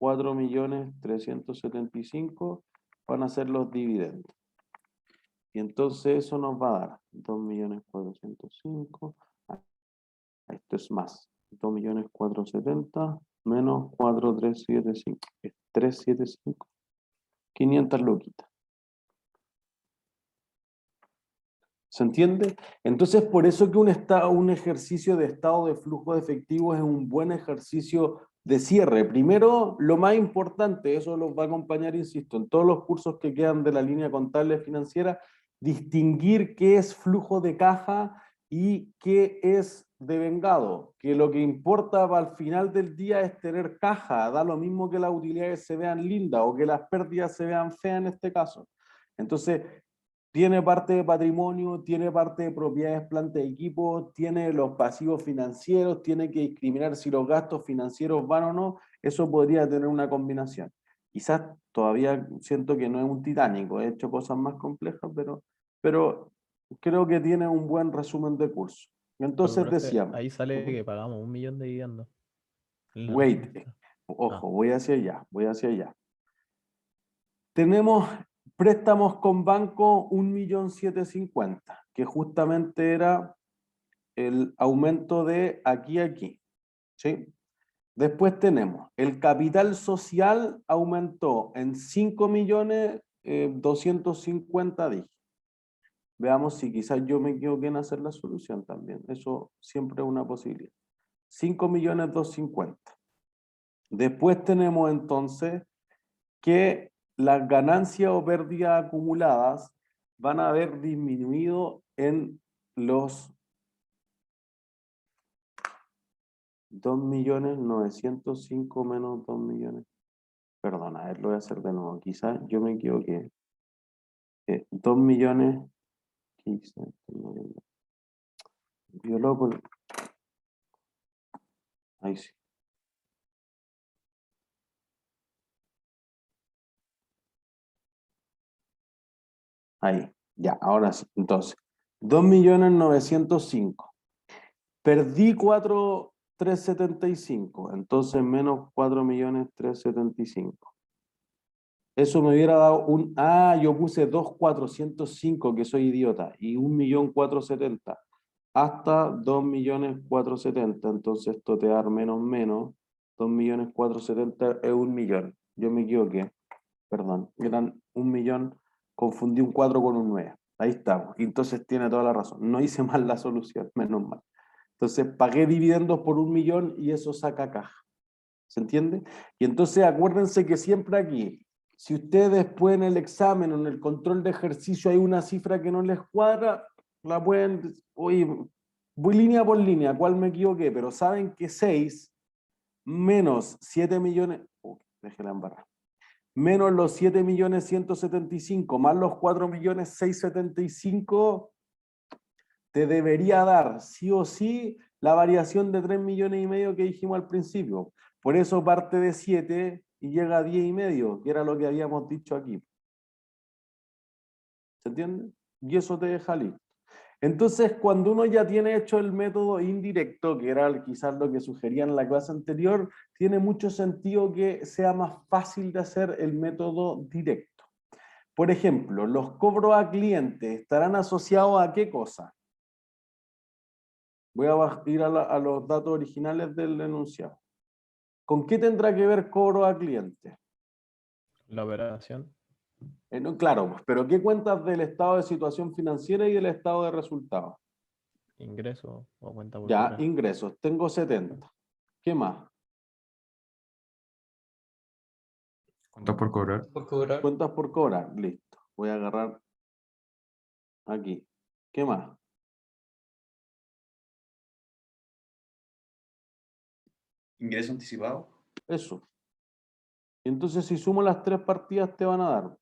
A: 4.375.000 van a ser los dividendos. Y entonces eso nos va a dar 2.405.000. Esto es más. 2.470.000 menos 4.375. Es 375. 500 loquitas. ¿Se entiende? Entonces, por eso que un ejercicio de estado de flujo de efectivo es un buen ejercicio de cierre. Primero, lo más importante, eso los va a acompañar, insisto, en todos los cursos que quedan de la línea contable financiera, distinguir qué es flujo de caja y qué es devengado. Que lo que importa al final del día es tener caja, da lo mismo que las utilidades se vean lindas o que las pérdidas se vean feas en este caso. Entonces, tiene parte de patrimonio, tiene parte de propiedades, planta y equipo, tiene los pasivos financieros, tiene que discriminar si los gastos financieros van o no, eso podría tener una combinación. Quizás todavía siento que no es un titánico, he hecho cosas más complejas, pero creo que tiene un buen resumen de curso. Entonces
D: Pero, profe,
A: decíamos...
D: ahí sale que pagamos 1.000.000 de dividendos. En la
A: Wait,
D: respuesta.
A: ojo, voy hacia allá. Tenemos préstamos con banco 1.750.000, que justamente era el aumento de aquí a aquí. ¿Sí? Después tenemos el capital social aumentó en 5.250.000, dije. Veamos si quizás yo me equivoqué en hacer la solución también. Eso siempre es una posibilidad. 5.250.000. Después tenemos entonces que las ganancias o pérdidas acumuladas van a haber disminuido en los 2.905.000 menos 2 millones. Perdón, a ver, lo voy a hacer de nuevo. Quizás yo me equivoqué. 2 millones. Yo loco. Ahí sí. Ahí, ya, ahora sí. Entonces, 2.905.000. Perdí 4.375.000, entonces menos 4.375.000. Eso me hubiera dado un... Ah, yo puse 2.405.000, que soy idiota, y 1.470.000. Hasta 2.470.000, entonces esto te da menos menos. 2.470.000 es 1.000.000. Yo me equivoqué, perdón. Eran 1.000.000, confundí un 4 con un 9. Ahí estamos. Entonces tiene toda la razón. No hice mal la solución, menos mal. Entonces pagué dividendos por 1.000.000 y eso saca caja. ¿Se entiende? Y entonces acuérdense que siempre aquí, si ustedes después en el examen o en el control de ejercicio hay una cifra que no les cuadra, la pueden, oye, voy línea por línea, ¿cuál me equivoqué? Pero saben que 6 menos 7 millones, déjela embarrar, menos los 7.175.000 más los 4.675.000, te debería dar sí o sí la variación de 3,5 millones que dijimos al principio. Por eso parte de 7 y llega a 10,5, que era lo que habíamos dicho aquí. ¿Se entiende? Y eso te deja listo. Entonces, cuando uno ya tiene hecho el método indirecto, que era quizás lo que sugerían en la clase anterior, tiene mucho sentido que sea más fácil de hacer el método directo. Por ejemplo, los cobros a clientes estarán asociados a qué cosa. Voy a ir a los datos originales del enunciado. ¿Con qué tendrá que ver cobro a cliente?
D: La operación.
A: No, claro, pero ¿qué cuentas del estado de situación financiera y del estado de resultados?
D: Ingreso o cuenta por
A: Ya,
D: cobrar.
A: ingresos. Tengo 70. ¿Qué más?
C: Cuentas por cobrar.
K: Por cobrar.
A: Cuentas por cobrar. Listo. Voy a agarrar aquí. ¿Qué más?
J: Ingreso anticipado.
A: Eso. Entonces, si sumo las tres partidas, te van a dar.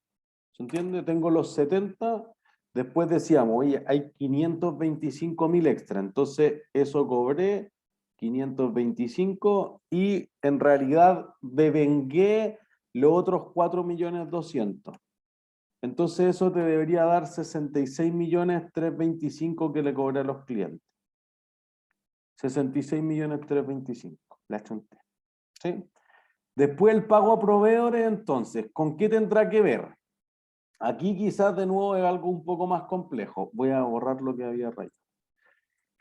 A: ¿Se entiende? Tengo los 70. Después decíamos, oye, hay 525.000 extra. Entonces, eso cobré 525 y en realidad devengué los otros 4.200.000. Entonces, eso te debería dar 66.325.000 que le cobré a los clientes. 66.325.000. La chanté. ¿Sí? Después el pago a proveedores, entonces, ¿con qué tendrá que ver? Aquí quizás de nuevo es algo un poco más complejo. Voy a borrar lo que había rayado.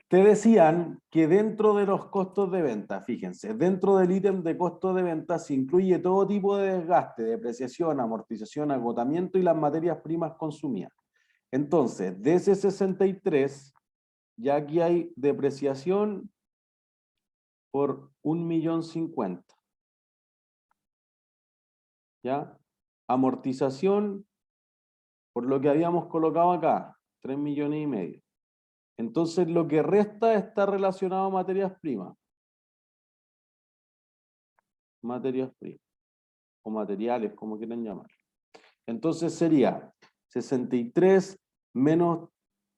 A: Te decían que dentro de los costos de venta, fíjense, dentro del ítem de costo de venta se incluye todo tipo de desgaste, depreciación, amortización, agotamiento y las materias primas consumidas. Entonces, de ese 63, ya aquí hay depreciación por 1.050.000. ¿Ya? Amortización, por lo que habíamos colocado acá, 3,5 millones. Entonces lo que resta está relacionado a materias primas. Materias primas. O materiales, como quieran llamar. Entonces sería 63 menos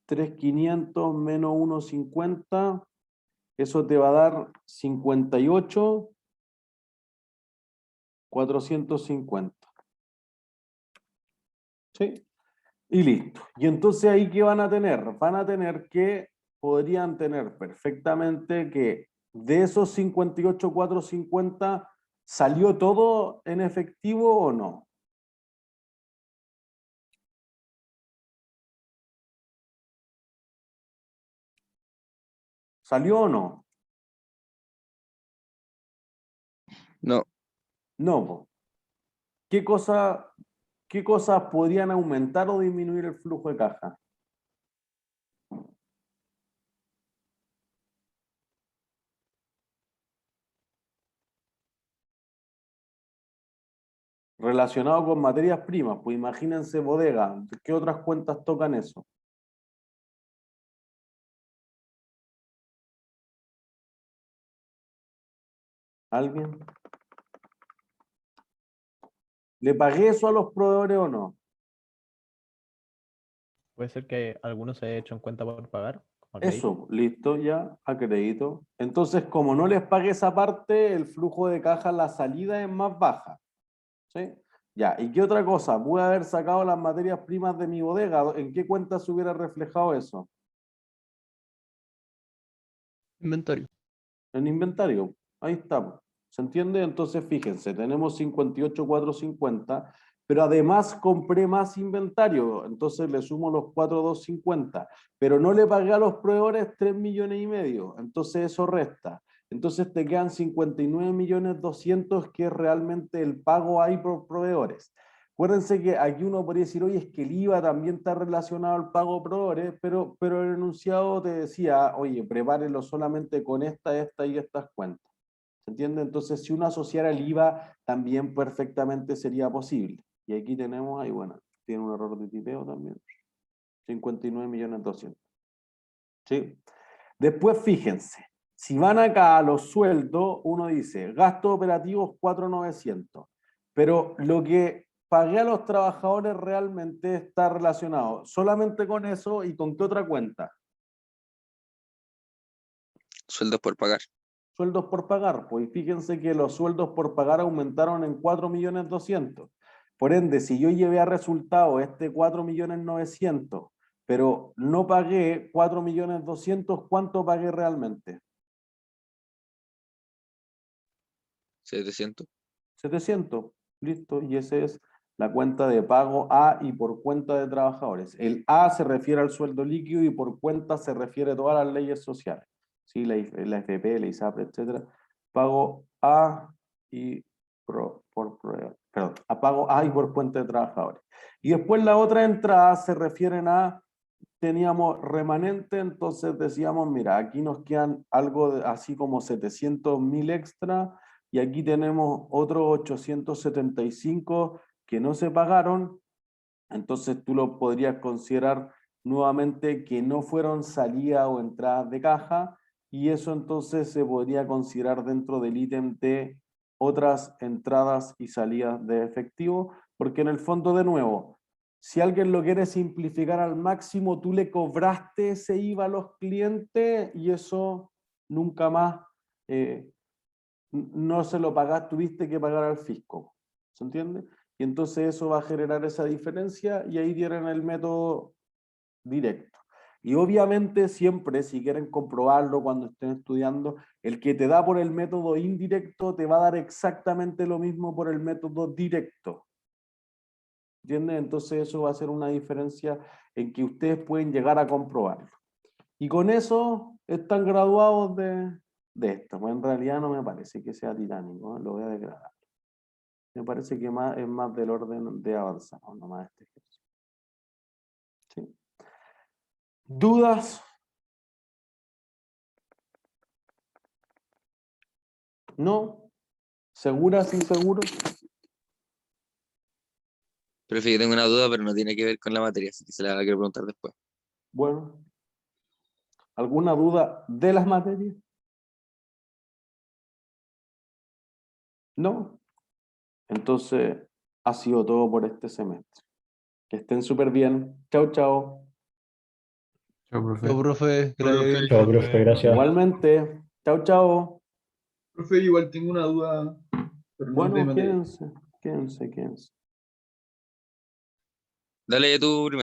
A: 3.500 menos 1.50. Eso te va a dar 58.450. ¿Sí? Y listo. Y entonces ahí, ¿qué van a tener? Van a tener que, podrían tener perfectamente que de esos 58.450, ¿salió todo en efectivo o no? ¿Salió o no?
H: No,
A: No. Po. ¿Qué cosas podrían aumentar o disminuir el flujo de caja? Relacionado con materias primas, pues imagínense bodega, ¿qué otras cuentas tocan eso? ¿Alguien? ¿Le pagué eso a los proveedores o no?
D: Puede ser que alguno se haya hecho en cuenta por pagar. como a crédito.
A: Eso, listo, ya, a crédito. Entonces, como no les pagué esa parte, el flujo de caja, la salida es más baja. ¿Sí? Ya, ¿y qué otra cosa? Pude haber sacado las materias primas de mi bodega. ¿En qué cuenta se hubiera reflejado eso?
B: Inventario.
A: En inventario. Ahí está. ¿Se entiende? Entonces, fíjense, tenemos 58,450, pero además compré más inventario. Entonces le sumo los 4,250, pero no le pagué a los proveedores 3,5 millones. Entonces eso resta. Entonces te quedan 59,200,000, que es realmente el pago ahí por proveedores. Acuérdense que aquí uno podría decir, oye, es que el IVA también está relacionado al pago de proveedores, pero el enunciado te decía, oye, prepárenlo solamente con esta y estas cuentas. ¿Se entiende? Entonces, si uno asociara el IVA, también perfectamente sería posible. Y aquí tenemos, ahí bueno, tiene un error de tipeo también. 59,200,000. ¿Sí? Después, fíjense, si van acá a los sueldos, uno dice, gastos operativos 4,900. Pero lo que pagué a los trabajadores realmente está relacionado solamente con eso. ¿Y con qué otra cuenta?
H: Sueldos por pagar.
A: Sueldos por pagar. Pues fíjense que los sueldos por pagar aumentaron en 4,200,000. Por ende, si yo llevé a resultado este 4,900,000, pero no pagué 4,200,000, ¿cuánto pagué realmente?
H: 700.
A: 700. Listo. Y esa es la cuenta de pago A y por cuenta de trabajadores. El A se refiere al sueldo líquido y por cuenta se refiere a todas las leyes sociales. ¿Sí? La FP, la ISAPRE, etc. Pago A y pago A y por cuenta de trabajadores. Y después la otra entrada se refieren a, teníamos remanente, entonces decíamos, mira, aquí nos quedan algo así como 700,000 extra, y aquí tenemos otros 875 que no se pagaron. Entonces tú lo podrías considerar nuevamente que no fueron salidas o entradas de caja, y eso entonces se podría considerar dentro del ítem de otras entradas y salidas de efectivo, porque en el fondo, de nuevo, si alguien lo quiere simplificar al máximo, tú le cobraste ese IVA a los clientes y eso nunca más no se lo pagaste, tuviste que pagar al fisco. ¿Se entiende? Y entonces eso va a generar esa diferencia, y ahí tienen el método directo. Y obviamente siempre, si quieren comprobarlo cuando estén estudiando, el que te da por el método indirecto te va a dar exactamente lo mismo por el método directo. ¿Entienden? Entonces eso va a ser una diferencia en que ustedes pueden llegar a comprobarlo. Y con eso están graduados de esto. Pues en realidad no me parece que sea titánico, ¿eh? Lo voy a degradar. Me parece que es más del orden de avanzado, nomás este ejercicio. ¿Sí? ¿Dudas? ¿No? ¿Seguras, inseguros?
H: Profe, yo tengo una duda, pero no tiene que ver con la materia, así que se la quiero preguntar después.
A: Bueno. ¿Alguna duda de las materias? ¿No? Entonces, ha sido todo por este semestre. Que estén súper bien. Chao, chao.
C: Chao, profe.
K: Chao, profe. Que le vaya bien,
G: Chao, profe, gracias.
A: Igualmente. Chao, chao.
K: Profe, igual tengo una duda, pero no es de
A: Bueno,
K: materia.
A: quédense.
H: Dale tú primero.